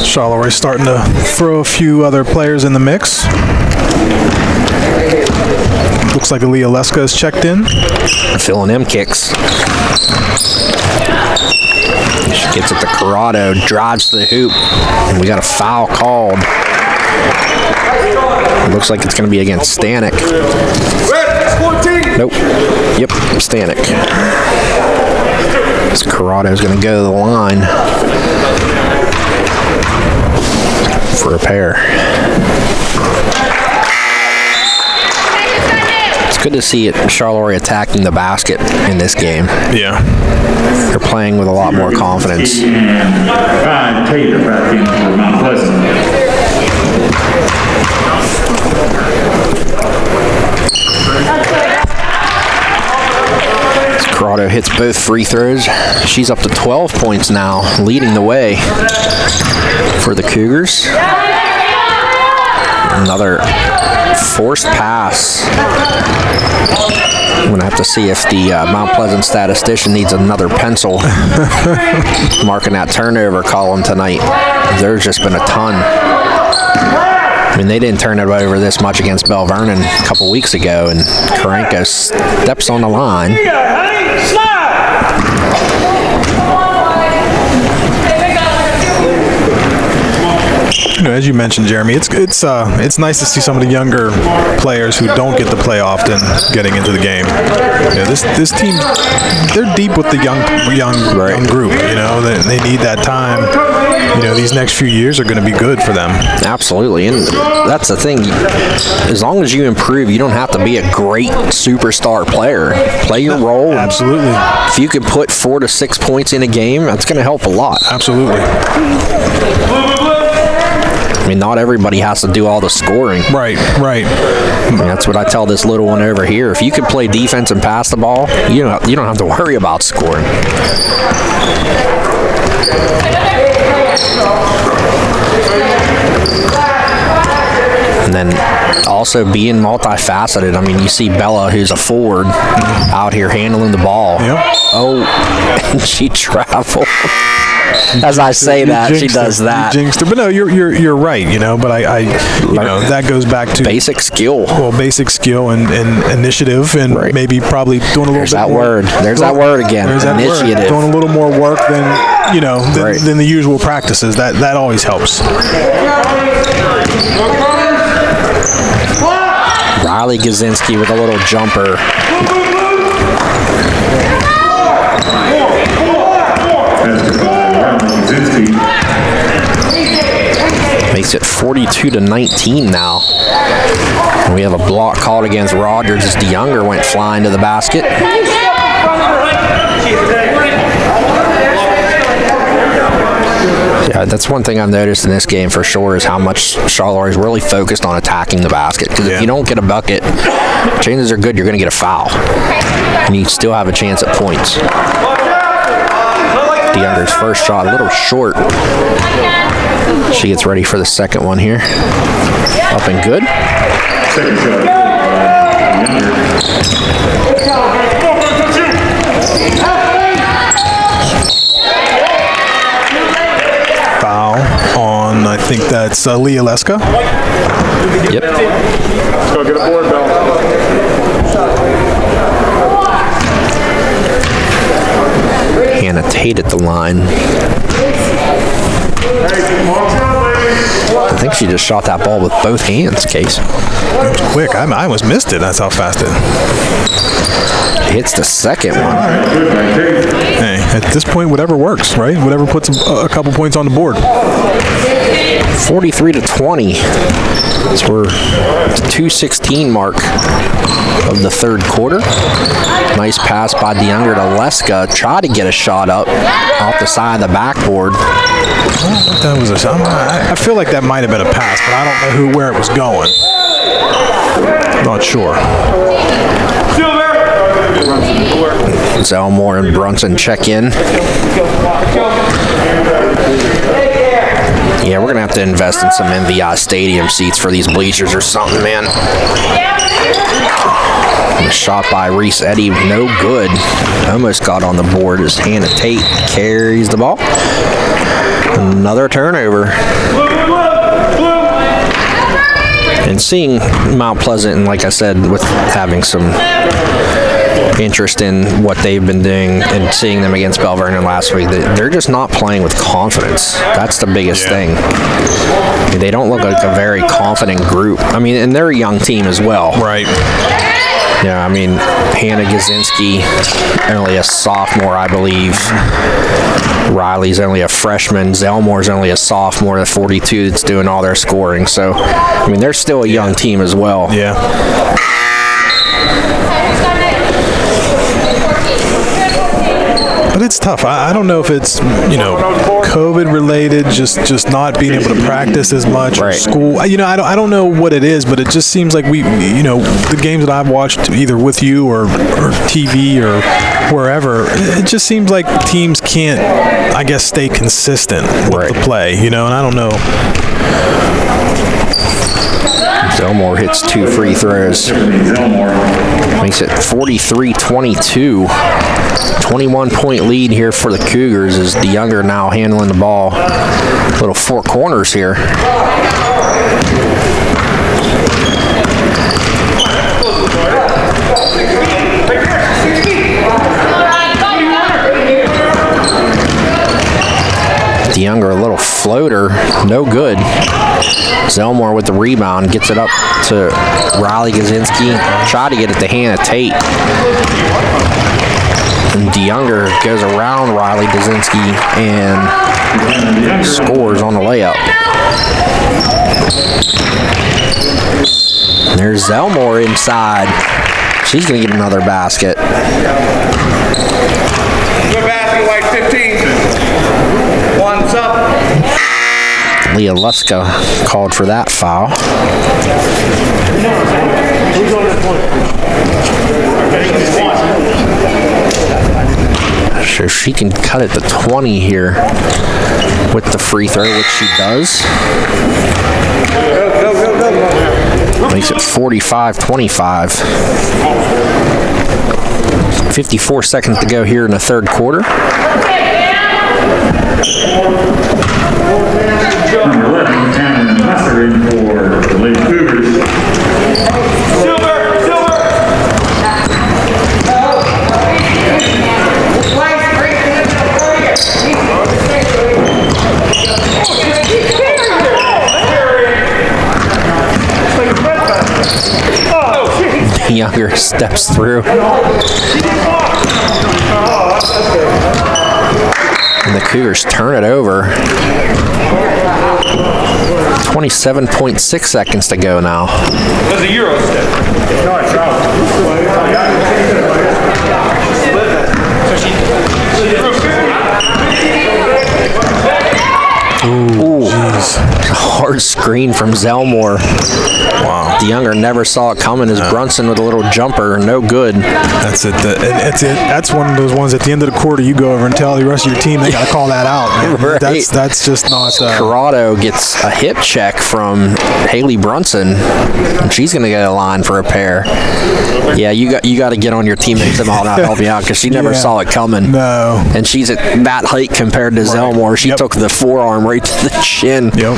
Charleroi starting to throw a few other players in the mix. Looks like Aaliyah Leska is checked in. Filling them kicks. She gets it to Corrado, drives to the hoop, and we got a foul called. It looks like it's going to be against Stanek. Nope. Yep, Stanek. So Corrado's going to go to the line for a pair. It's good to see Charleroi attacking the basket in this game. Yeah. They're playing with a lot more confidence. And Tater back in for Mount Pleasant. Corrado hits both free throws. She's up to 12 points now, leading the way for the Cougars. Another forced pass. I'm going to have to see if the Mount Pleasant statistician needs another pencil marking that turnover column tonight. There's just been a ton. I mean, they didn't turn it over this much against Bell Vernon a couple weeks ago, and Karenko steps on the line. You know, as you mentioned, Jeremy, it's nice to see some of the younger players who don't get to play often getting into the game. You know, this team, they're deep with the young group. You know, they need that time. You know, these next few years are going to be good for them. Absolutely, and that's the thing. As long as you improve, you don't have to be a great superstar player. Play your role. Absolutely. If you can put 4 to 6 points in a game, that's going to help a lot. Absolutely. I mean, not everybody has to do all the scoring. Right. I mean, that's what I tell this little one over here. If you can play defense and pass the ball, you don't have to worry about scoring. And then also being multifaceted. I mean, you see Bella, who's a forward, out here handling the ball. Yep. Oh, and she traveled. As I say that, she does that. You jinxed her. But no, you're right. You know, but I that goes back to basic skill. Well, basic skill and initiative, and maybe probably doing a little bit more. There's that word again. There's that initiative. Word. Doing a little more work than than the usual practices. That always helps. Riley Gazinski with a little jumper. Makes it 42-19 now. And we have a block called against Rogers as DeYounger went flying to the basket. Yeah, that's one thing I've noticed in this game for sure is how much Charleroi is really focused on attacking the basket. Because if you don't get a bucket, chances are good you're going to get a foul. And you still have a chance at points. DeYounger's first shot a little short. She gets ready for the second one here. Up and good. Second shot. Foul on, I think that's Leah Leska. Yep. Let's go get a board, Bell. Hannah Tate at the line. I think she just shot that ball with both hands, Case. It was quick. I almost missed it. That's how fast it hits the second one. Hey, at this point, whatever works, right? Whatever puts a couple points on the board. 43-20. So we're at the 2:16 mark of the third quarter. Nice pass by DeYounger to Leska. Tried to get a shot up off the side of the backboard. That was I feel like that might have been a pass, but I don't know where it was going. Not sure. Zelmore and Brunson check in. Yeah, we're going to have to invest in some MVI stadium seats for these bleachers or something, man. A shot by Reese Eddy, no good. Almost got on the board as Hannah Tate carries the ball. Another turnover. And seeing Mount Pleasant, and like I said, with having some interest in what they've been doing and seeing them against Bell Vernon last week, they're just not playing with confidence. That's the biggest thing. I mean, they don't look like a very confident group. I mean, and they're a young team as well. Right. Yeah, I mean, Hannah Gazinski, only a sophomore, I believe. Riley's only a freshman. Zelmore's only a sophomore at 42 that's doing all their scoring. So, I mean, they're still a young team as well. Yeah. But it's tough. I don't know if it's, COVID related, just not being able to practice as much, or school. I don't know what it is, but it just seems like the games that I've watched either with you or TV or wherever, it just seems like teams can't, I guess, stay consistent with the play, and I don't know. Zelmore hits 2 free throws. Makes it 43-22. 21-point lead here for the Cougars as DeYounger now handling the ball. Little four corners here. DeYounger, a little floater, no good. Zelmore with the rebound, gets it up to Riley Gazinski. Tried to get it to Hannah Tate. And DeYounger goes around Riley Gazinski and scores on the layup. And there's Zelmore inside. She's going to get another basket. Good basket, like 15. One's up. Leah Luska called for that foul. So she can cut it to 20 here with the free throw, which she does. Makes it 45-25. 54 seconds to go here in the third quarter. Number 11, Cameron Musser in for the Lady Cougars. Silver! DeYounger steps through. And the Cougars turn it over. 27.6 seconds to go now. There's a Euro step. Ooh, jeez. Hard screen from Zelmore. Wow. DeYounger never saw it coming as Brunson with a little jumper, no good. That's it. That's one of those ones at the end of the quarter you go over and tell the rest of your team they got to call that out. Right. That's just not. Corrado gets a hip check from Haley Brunson, and she's going to get a line for a pair. Yeah, you got to get on your teammates and all that help you out because she never saw it coming. No. And she's at that height compared to Zelmore. She took the forearm right to the chin. Yep.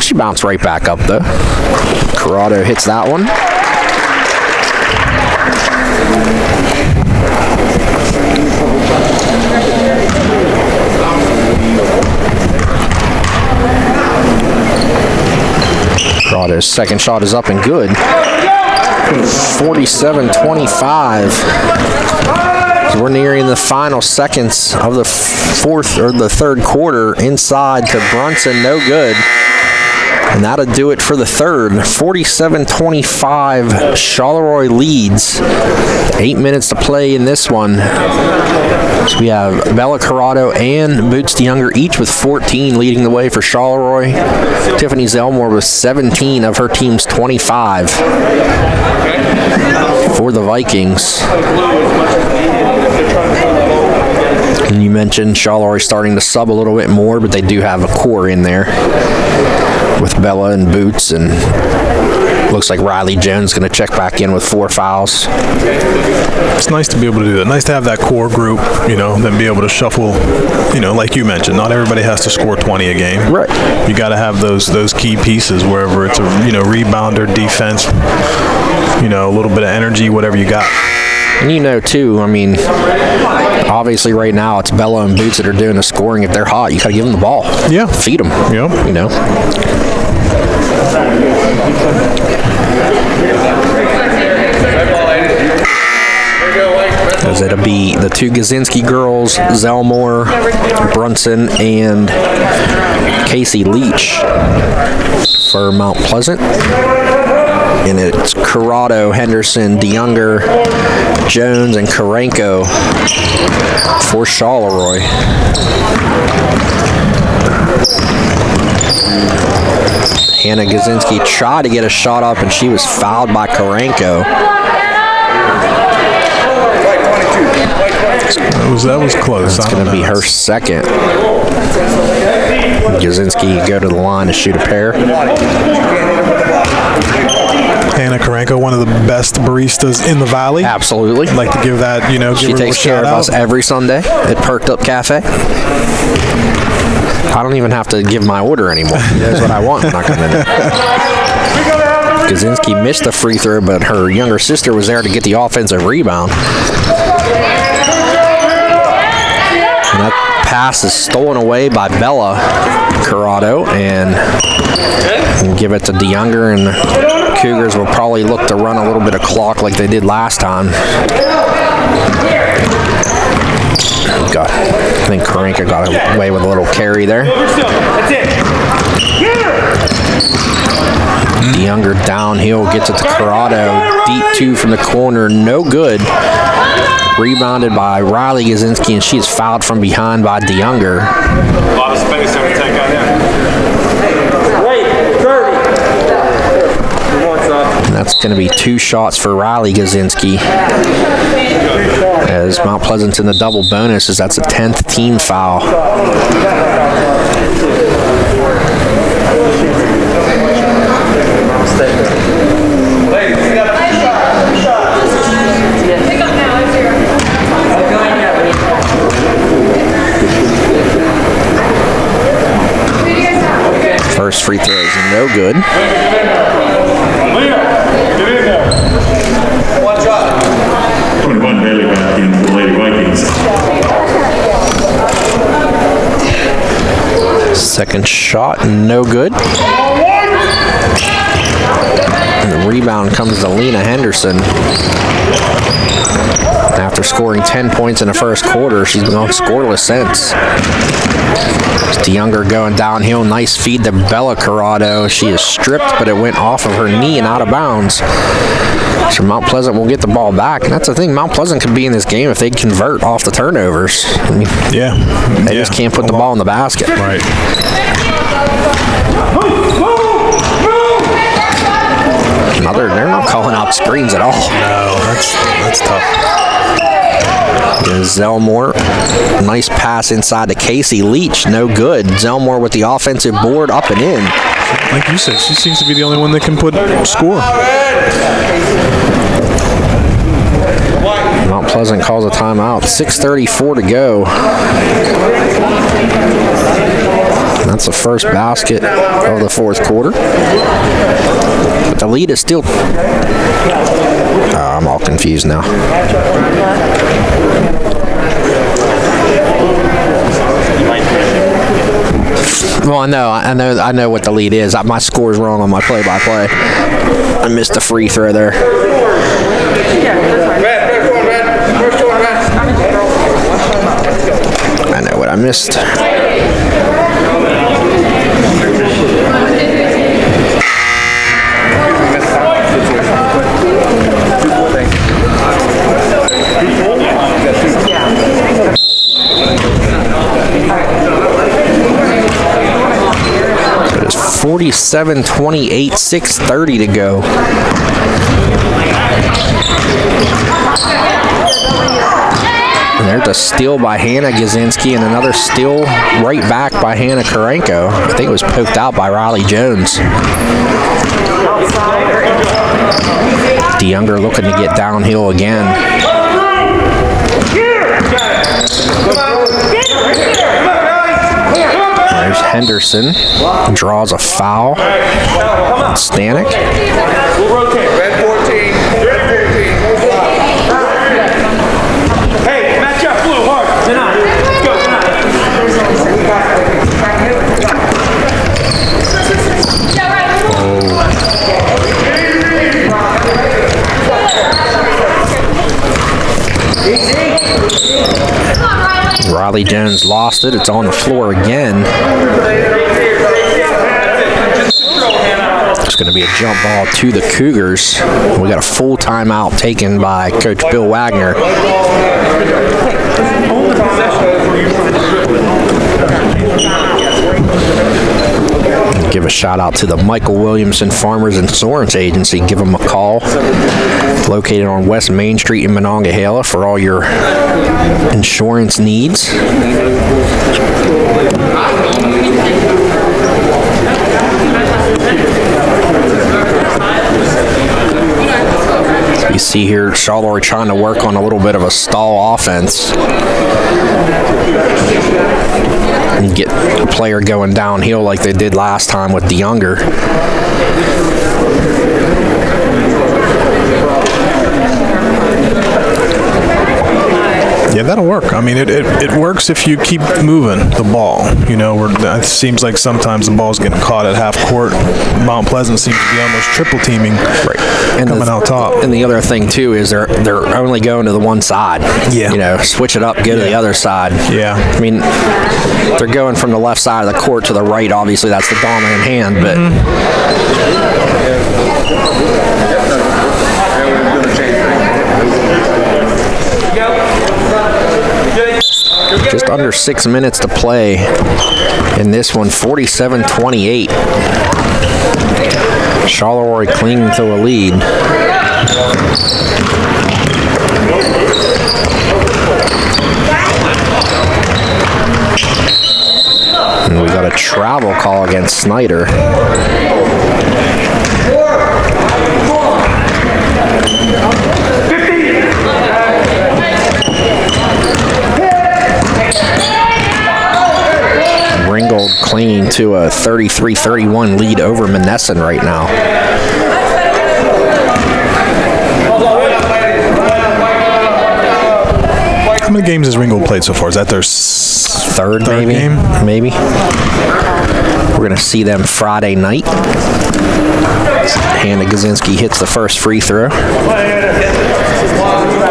She bounced right back up though. Corrado hits that one. Coronado's second shot is up and good. 47-25. So we're nearing the final seconds of the third quarter. Inside to Brunson, no good. And that'll do it for the third. 47-25, Charleroi leads. 8 minutes to play in this one. So we have Bella Corrado and Boots DeYounger each with 14 leading the way for Charleroi. Tiffany Zelmore with 17 of her team's 25 for the Vikings. And you mentioned Charleroi starting to sub a little bit more, but they do have a core in there with Bella and Boots, and looks like Riley Jones going to check back in with 4 fouls. It's nice to be able to do that. Nice to have that core group, then be able to shuffle, like you mentioned, not everybody has to score 20 a game. Right. You got to have those key pieces wherever it's a, rebounder, defense, a little bit of energy, whatever you got. And too, obviously right now it's Bella and Boots that are doing the scoring. If they're hot, you got to give them the ball. Yeah. Feed them. Yep. As it'll be the two Gazinski girls, Zelmore, Brunson, and Casey Leach for Mount Pleasant. And it's Corrado, Henderson, DeYounger, Jones, and Karenko for Charleroi. Hannah Gazinski tried to get a shot up, and she was fouled by Karenko. That was close. That's going to be her second. Gazinski go to the line to shoot a pair. Hannah Karenko, one of the best baristas in the Valley. Absolutely. I'd like to give that, she takes care of us every Sunday at Perked Up Cafe. I don't even have to give my order anymore. She knows what I want when I come in. Gazinski missed the free throw, but her younger sister was there to get the offensive rebound. And that pass is stolen away by Bella Corrado, and give it to DeYounger, and the Cougars will probably look to run a little bit of clock like they did last time. I think Karenka got away with a little carry there. DeYounger downhill, gets it to Corrado. Deep two from the corner, no good. Rebounded by Riley Gazinski, and she is fouled from behind by DeYounger. A lot of space there to take out there. And that's going to be 2 shots for Riley Gazinski. As Mount Pleasant's in the double bonus, as that's a 10th team foul. First free throw is no good. One shot. 21 Bailey back in for the Lady Vikings. Second shot, no good. And the rebound comes to Lena Henderson. After scoring 10 points in the first quarter, she's been on scoreless since. DeYounger going downhill, nice feed to Bella Corrado. She is stripped, but it went off of her knee and out of bounds. So Mount Pleasant will get the ball back, and that's the thing. Mount Pleasant could be in this game if they convert off the turnovers. They just can't put the ball in the basket. Right. They're not calling out screens at all. No, that's tough. Zelmore, nice pass inside to Casey Leach, no good. Zelmore with the offensive board, up and in. Like you said, she seems to be the only one that can score. Mount Pleasant calls a timeout. 6:34 to go. That's the first basket of the fourth quarter. But the lead is still... I'm all confused now. Well, I know what the lead is. My score's wrong on my play-by-play. I missed a free throw there. I know what I missed. So it's 47-28, 6:30 to go. And there's a steal by Hannah Gazinski and another steal right back by Hannah Karenko. I think it was poked out by Riley Jones. DeYounger looking to get downhill again. There's Henderson. Draws a foul. Stanek. Red 14. Hey, match up, blue, hard. Tonight. Let's go, tonight. Riley Jones lost it. It's on the floor again. It's going to be a jump ball to the Cougars. We got a full timeout taken by Coach Bill Wagner. Give a shout out to the Michael Williamson Farmers Insurance Agency. Give them a call. Located on West Main Street in Monongahela for all your insurance needs. So you see here Charleroi trying to work on a little bit of a stall offense and get a player going downhill like they did last time with DeYounger. Yeah, that'll work. I mean, it works if you keep moving the ball. You know, it seems like sometimes the ball's getting caught at half court. Mount Pleasant seems to be almost triple teaming, right, and coming out top. And the other thing too is they're only going to the one side. Yeah. You know, switch it up, go to the other side. Yeah. I mean, they're going from the left side of the court to the right. Obviously, that's the dominant hand, but. Just under 6 minutes to play in this one, 47-28. Charleroi clinging to a lead. And we got a travel call against Snyder. Ringgold clinging to a 33-31 lead over Monessen right now. How many games has Ringgold played so far? Is that their third maybe game? Maybe. We're going to see them Friday night. Hannah Gazinski hits the first free throw.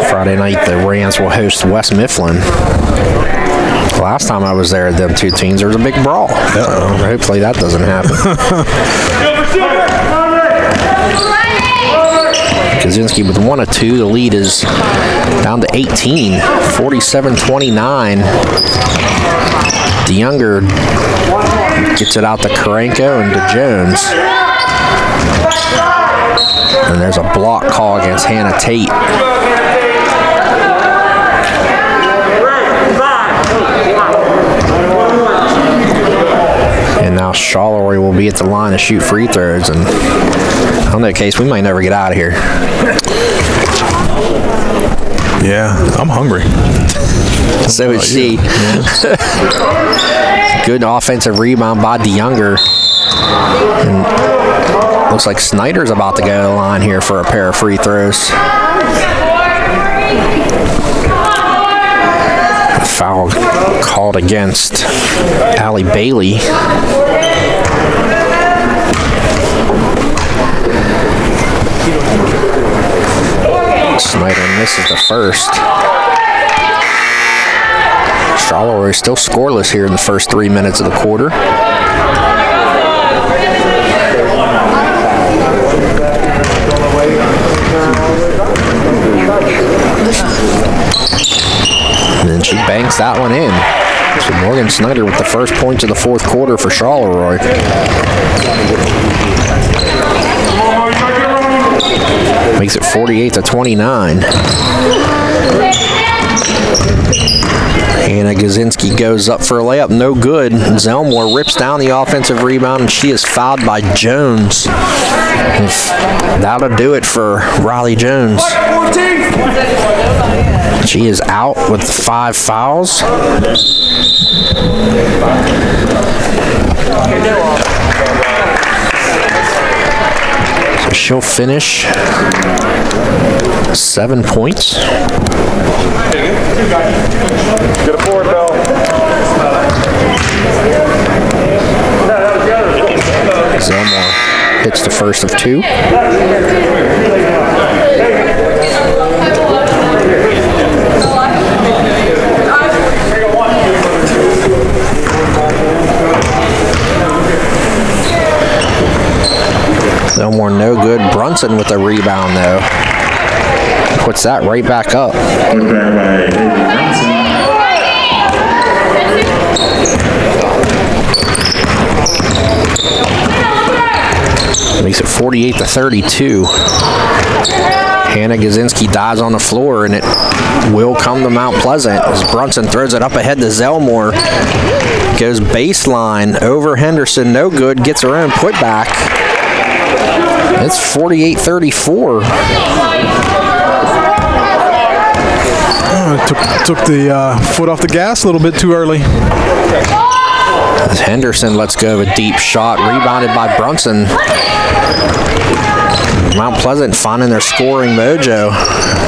Friday night, the Rams will host West Mifflin. Last time I was there, them two teams, there was a big brawl. Hopefully that doesn't happen. Kaczynski with 1 of 2. The lead is down to 18, 47-29. DeYounger gets it out to Karenko and to Jones. And there's a block call against Hannah Tate. And now Charleroi will be at the line to shoot free throws. And I don't know, Case, we might never get out of here. Yeah, I'm hungry. So is she. Good offensive rebound by DeYounger. And looks like Snyder's about to go to the line here for a pair of free throws. Foul call called against Allie Bailey. Snyder misses the first. Charleroi is still scoreless here in the first 3 minutes of the quarter. And then she banks that one in. So Morgan Snyder with the first points of the fourth quarter for Charleroi. Makes it 48-29. Hannah Gazinski goes up for a layup, no good. Zelmore rips down the offensive rebound, and she is fouled by Jones. That'll do it for Riley Jones. She is out with 5 fouls. So she'll finish 7 points. Get a board, Bell. Zelmore hits the first of 2. Zelmore no good. Brunson with the rebound though. Puts that right back up. Put that by Brunson. Makes it 48-32. Hannah Gazinski dives on the floor, and it will come to Mount Pleasant as Brunson throws it up ahead to Zelmore. Goes baseline over Henderson, no good, gets her own putback. It's 48-34. Took the foot off the gas a little bit too early. As Henderson lets go of a deep shot, rebounded by Brunson. Mount Pleasant finding their scoring mojo.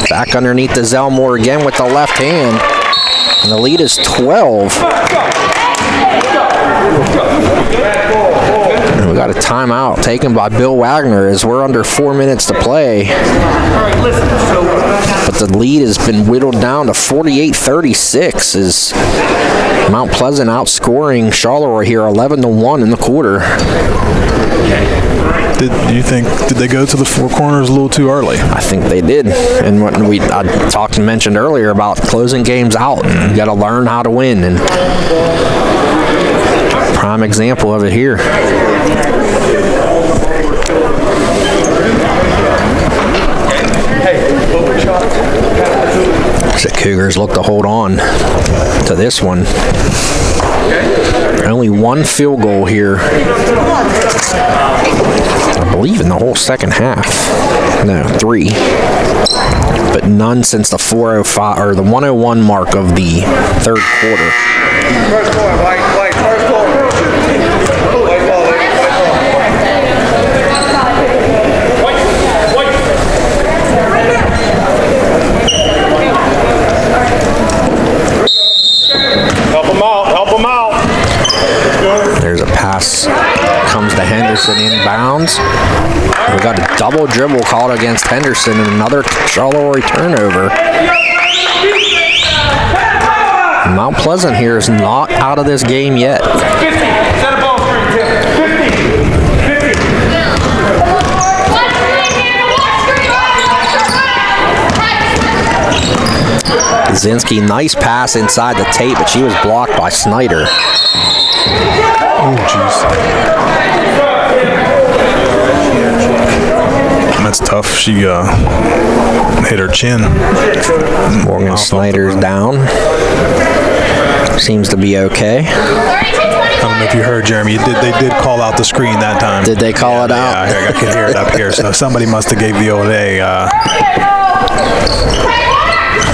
Back underneath the Zelmore again with the left hand. And the lead is 12. And we got a timeout taken by Bill Wagner as we're under 4 minutes to play. But the lead has been whittled down to 48-36 as Mount Pleasant outscoring Charleroi here 11-1 in the quarter. Did they go to the 4 corners a little too early? I think they did. And what I talked and mentioned earlier about closing games out. You got to learn how to win, and prime example of it here. The Cougars look to hold on to this one. Only 1 field goal here, I believe, in the whole second half. No, 3. But none since the 4:05 or the 1:01 mark of the third quarter. First ball, white, first ball. White ball, Help him out. There's a pass, comes to Henderson inbounds. We got a double dribble called against Henderson and another Charleroi turnover. Mount Pleasant here is not out of this game yet. 50. Set a ball screen, Tim. 50. Zinski, nice pass inside the tape, but she was blocked by Snyder. Oh, jeez. That's tough. She hit her chin. Morgan Snyder's down. Seems to be okay. I don't know if you heard, Jeremy. They did call out the screen that time. Did they call it out? Yeah, I can hear it up here. So somebody must have gave the old A.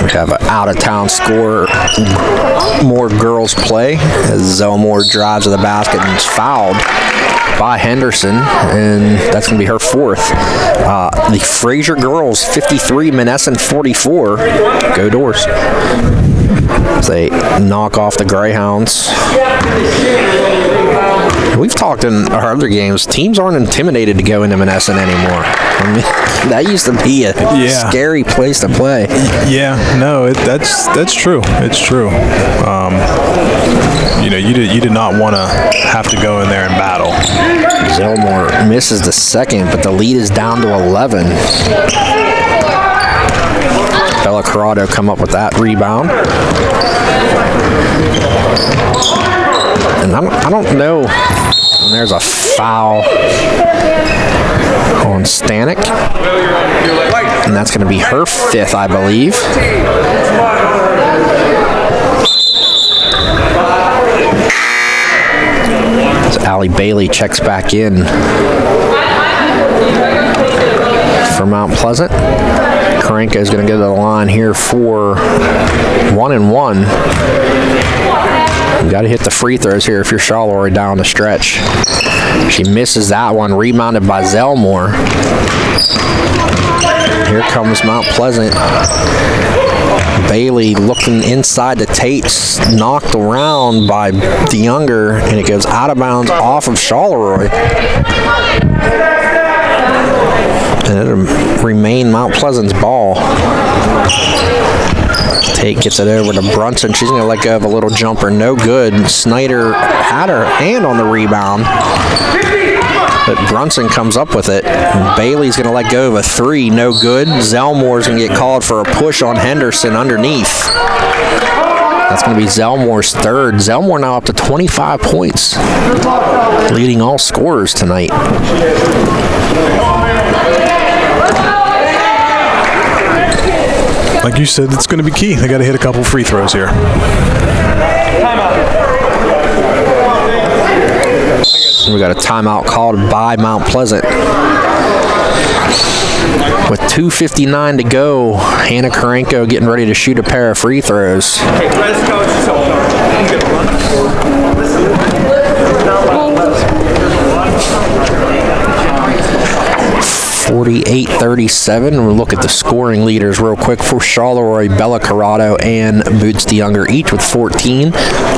We have an out-of-town score. More girls play as Zelmore drives to the basket and is fouled by Henderson, and that's going to be her 4th. The Fraser girls 53, Monessen 44. Go Doors. as they knock off the Greyhounds. We've talked in our other games, teams aren't intimidated to go into Monessen anymore. I mean, that used to be a scary place to play. Yeah, no, that's true. It's true. You did not want to have to go in there and battle. Zelmore misses the second, but the lead is down to 11. Bella Corrado come up with that rebound. And I don't know. And there's a foul on Stanek. And that's going to be her fifth, I believe. So Allie Bailey checks back in for Mount Pleasant. Karenka is going to go to the line here for 1-and-1. You got to hit the free throws here if you're Charleroi down the stretch. She misses that one, rebounded by Zelmore. Here comes Mount Pleasant. Bailey looking inside the Tates, knocked around by DeYounger, and it goes out of bounds off of Charleroi. And it'll remain Mount Pleasant's ball. Tate gets it over to Brunson. She's going to let go of a little jumper. No good. Snyder had her hand on the rebound, but Brunson comes up with it. Bailey's going to let go of a three. No good. Zelmore's going to get called for a push on Henderson underneath. That's going to be Zelmore's third. Zelmore now up to 25 points, leading all scorers tonight. Like you said, it's going to be key. They got to hit a couple free throws here. We got a timeout called by Mount Pleasant. With 2:59 to go, Hannah Karenko getting ready to shoot a pair of free throws. 48-37. We'll look at the scoring leaders real quick for Charleroi. Bella Corrado and Boots DeYounger each with 14.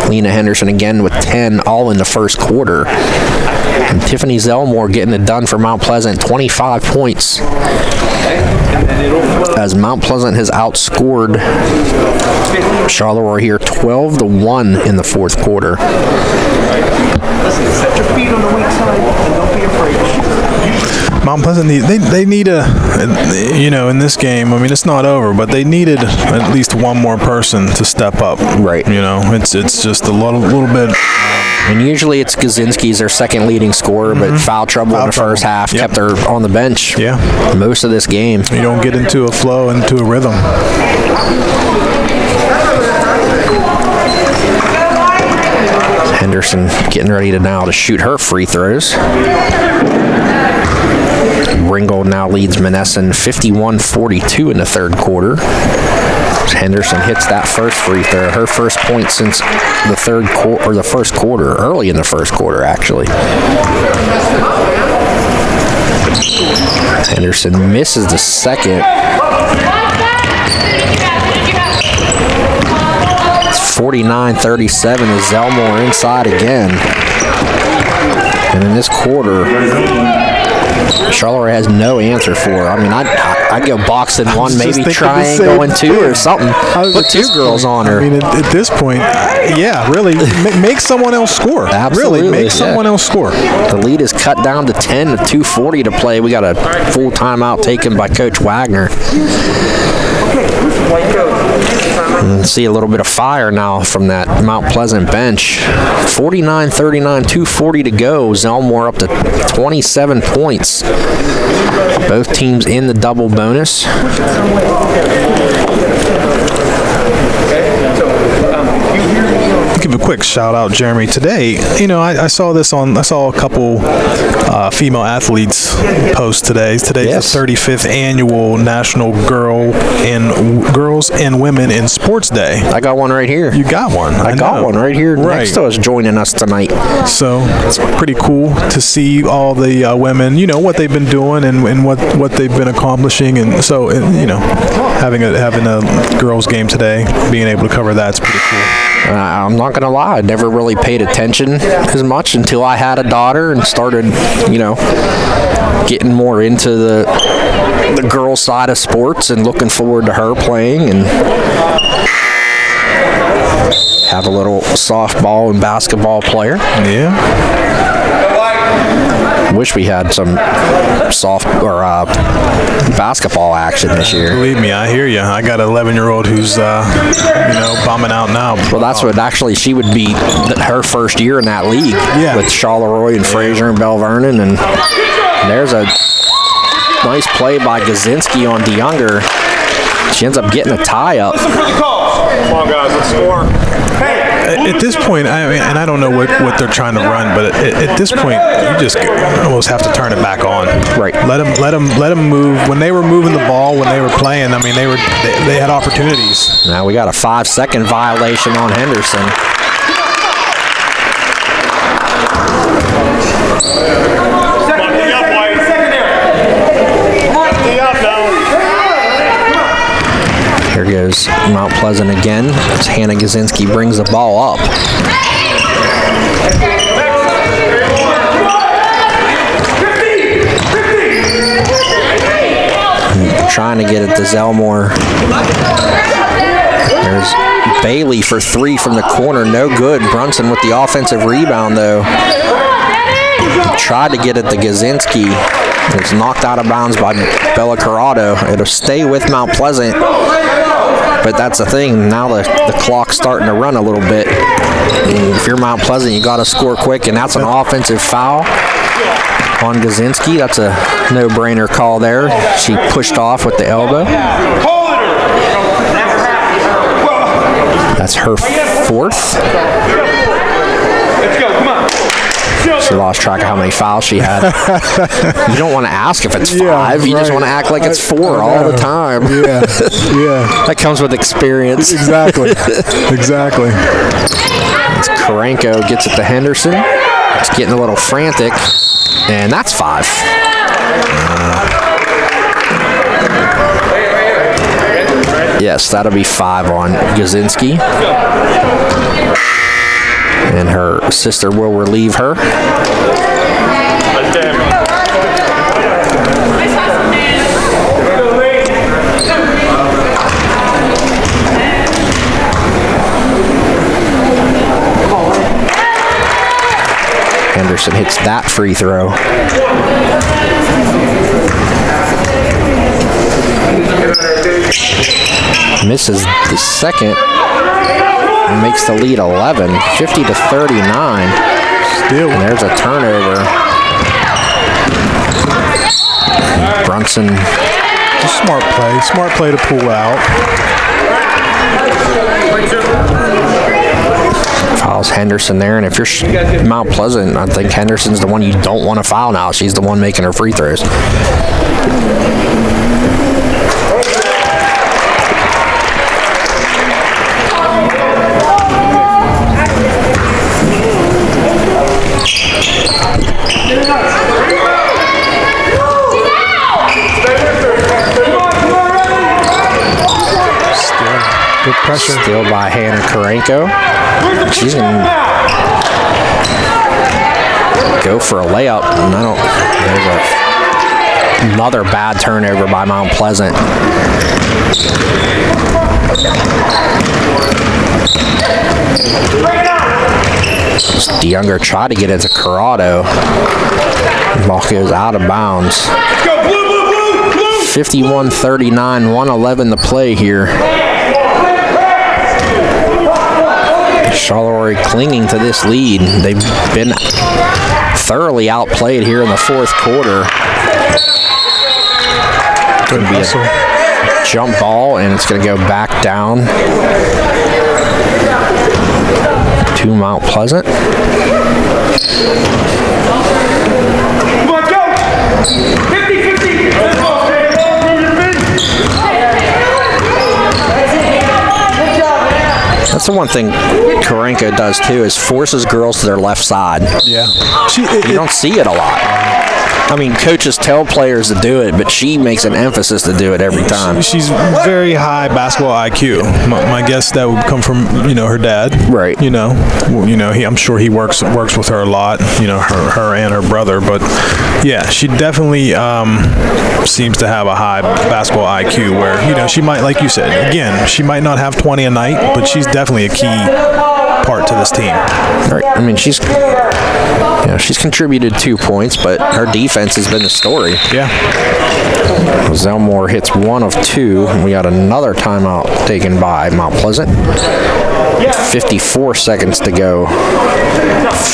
Lena Henderson again with 10, all in the first quarter. And Tiffany Zelmore getting it done for Mount Pleasant, 25 points. As Mount Pleasant has outscored Charleroi here 12-1 in the fourth quarter. Set your feet on the weak side and don't be afraid. Mount Pleasant, they need in this game, I mean, it's not over, but they needed at least one more person to step up. Right. It's just a little bit. And usually it's Gazinski's their second leading scorer, but foul trouble in the first half kept her on the bench most of this game. You don't get into a flow, into a rhythm. Henderson getting ready to shoot her free throws. Ringgold now leads Monessen 51-42 in the third quarter. Henderson hits that first free throw, her first point since the first quarter, early in the first quarter actually. Henderson misses the second. It's 49-37 as Zelmore inside again. And in this quarter, Charleroi has no answer for her. I mean, I'd go box in one, maybe triangle in two or something. Put two girls on her. I mean, at this point, really, make someone else score. Absolutely, really, make someone else score. The lead is cut down to 10 with 2:40 to play. We got a full timeout taken by Coach Wagner. And see a little bit of fire now from that Mount Pleasant bench. 49-39, 2:40 to go. Zelmore up to 27 points. Both teams in the double bonus. Give a quick shout out, Jeremy. Today, I saw a couple female athletes post today. Today's Yes. the 35th annual National Girls and Women in Sports Day. I got one right here. You got one. I got know. one right here Right. next to us joining us tonight. So it's pretty cool to see all the women, what they've been doing and what they've been accomplishing, and so having a girls game today, being able to cover that's pretty cool. I'm not gonna lie, I never really paid attention as much until I had a daughter and started, getting more into the girls' side of sports and looking forward to her playing and have a little softball and basketball player. Yeah. Wish we had some soft or basketball action this year. Believe me, I hear you. I got an 11-year-old who's bombing out now. Well, that's what actually she would be her first year in that league with Charleroi and Fraser and Bell Vernon, and there's a nice play by Gazinski on DeYounger. She ends up getting a tie up. Come on, guys, let's score. At this point, and I don't know what they're trying to run, but at this point, you just almost have to turn it back on. Right. Let them move. When they were moving the ball, when they were playing, they had opportunities. Now we got a 5-second violation on Henderson. Here goes Mount Pleasant again. As Hannah Gazinski brings the ball up. Trying to get it to Zellmore. There's Bailey for 3 from the corner. No good. Brunson with the offensive rebound, though. Tried to get it to Gazinski. It's knocked out of bounds by Bella Corrado. It'll stay with Mount Pleasant. But that's the thing. Now the clock's starting to run a little bit. And if you're Mount Pleasant, you got to score quick, and that's an offensive foul on Gazinski. That's a no-brainer call there. She pushed off with the elbow. That's her 4th. Let's go, come on. She lost track of how many fouls she had. You don't want to ask if it's 5. Yeah, you just right. want to act like it's 4 all the time. Yeah. That comes with experience. Exactly. Exactly. As Karenko gets it to Henderson. It's getting a little frantic, and that's 5. Yes, that'll be 5 on Gazinski. And her sister will relieve her. Henderson hits that free throw. Misses the second. And makes the lead 11, 50-39. Still. And there's a turnover. Brunson. Smart play to pull out. Fouls Henderson there, and if you're Mount Pleasant, I think Henderson's the one you don't want to foul now. She's the one making her free throws. Good pressure. Still by Hannah Karenko. She's going to go for a layup. And there's another bad turnover by Mount Pleasant. DeYounger tried to get it to Corrado. Ball goes out of bounds. 51-39, 1:11 to play here. Charleroi clinging to this lead. They've been thoroughly outplayed here in the fourth quarter. Good Be hustle. a jump ball, and it's going to go back down to to Mount Pleasant. Come on, go! 50-50! Let's go! That's the one thing Karenka does too, is forces girls to their left side. Yeah. You don't see it a lot. I mean, coaches tell players to do it, but she makes an emphasis to do it every time. She's very high basketball IQ. My guess that would come from her dad. Right. I'm sure he works with her a lot. Her and her brother. But yeah, she definitely seems to have a high basketball IQ. Where she might, like you said, again, she might not have 20 a night, but she's definitely a key part to this team. Right. I mean, she's contributed 2 points, but her defense has been the story. Yeah. Zelmore hits 1 of 2, and we got another timeout taken by Mount Pleasant. 54 seconds to go.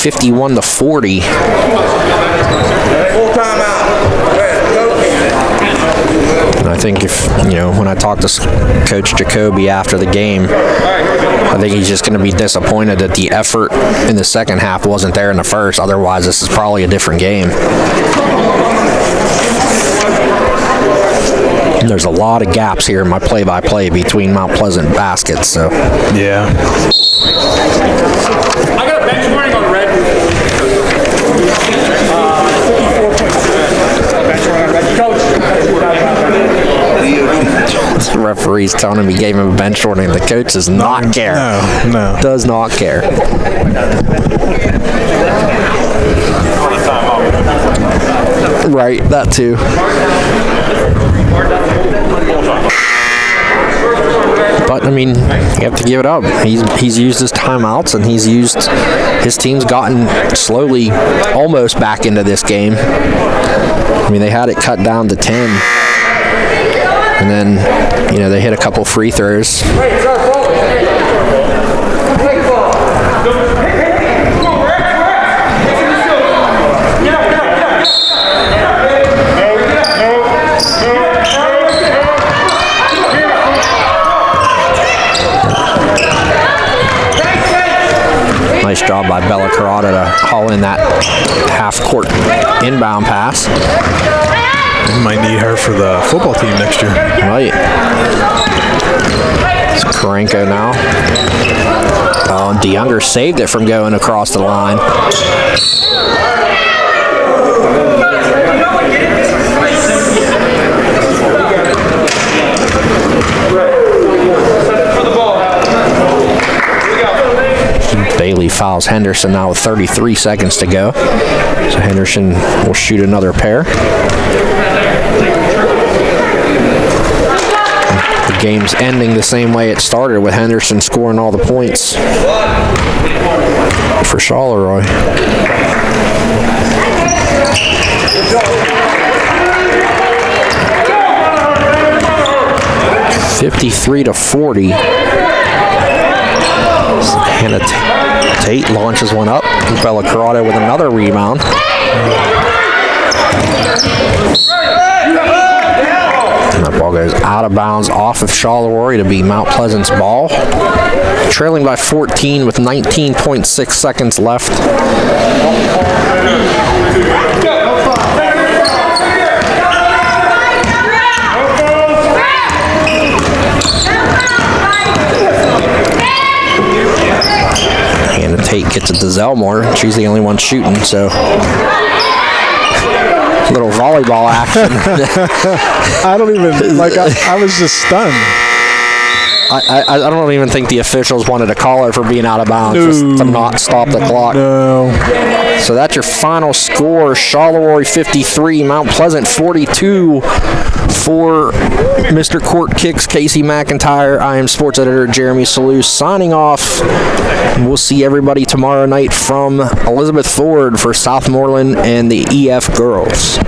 51-40. Full timeout. And I think when I talked to Coach Jacoby after the game, I think he's just going to be disappointed that the effort in the second half wasn't there in the first. Otherwise, this is probably a different game. And there's a lot of gaps here in my play-by-play between Mount Pleasant baskets. So yeah. I got a bench warning on red. 54 points. Bench warning on red. Coach. the referee's telling him he gave him a bench warning. The coach does not care. No. Does not care. Right, that too. But I mean, you have to give it up. He's used his timeouts, and his team's gotten slowly almost back into this game. I mean, they had it cut down to 10, and then they hit a couple free throws. Nice job by Bella Carrata to haul in that half-court inbound pass. We might need her for the football team next year. Right. It's Karenko now. Oh, DeYounger saved it from going across the line. Bailey fouls Henderson now with 33 seconds to go. So Henderson will shoot another pair. The game's ending the same way it started, with Henderson scoring all the points for Charleroi. $53-40. Hannah Tate launches one up. Bella Carrata with another rebound. And that ball goes out of bounds off of Charleroi to be Mount Pleasant's ball. Trailing by 14 with 19.6 seconds left. And Tate gets it to Zelmore. She's the only one shooting, so little volleyball action. I don't even, I was just stunned. I don't even think the officials wanted to call her for being out of bounds, just to not stop the clock. No. So that's your final score. Charleroi 53, Mount Pleasant 42. For Mr. Court Kicks, Casey McIntyre, I am sports editor Jeremy Selous signing off. We'll see everybody tomorrow night from Elizabeth Ford for Southmoreland and the EF girls.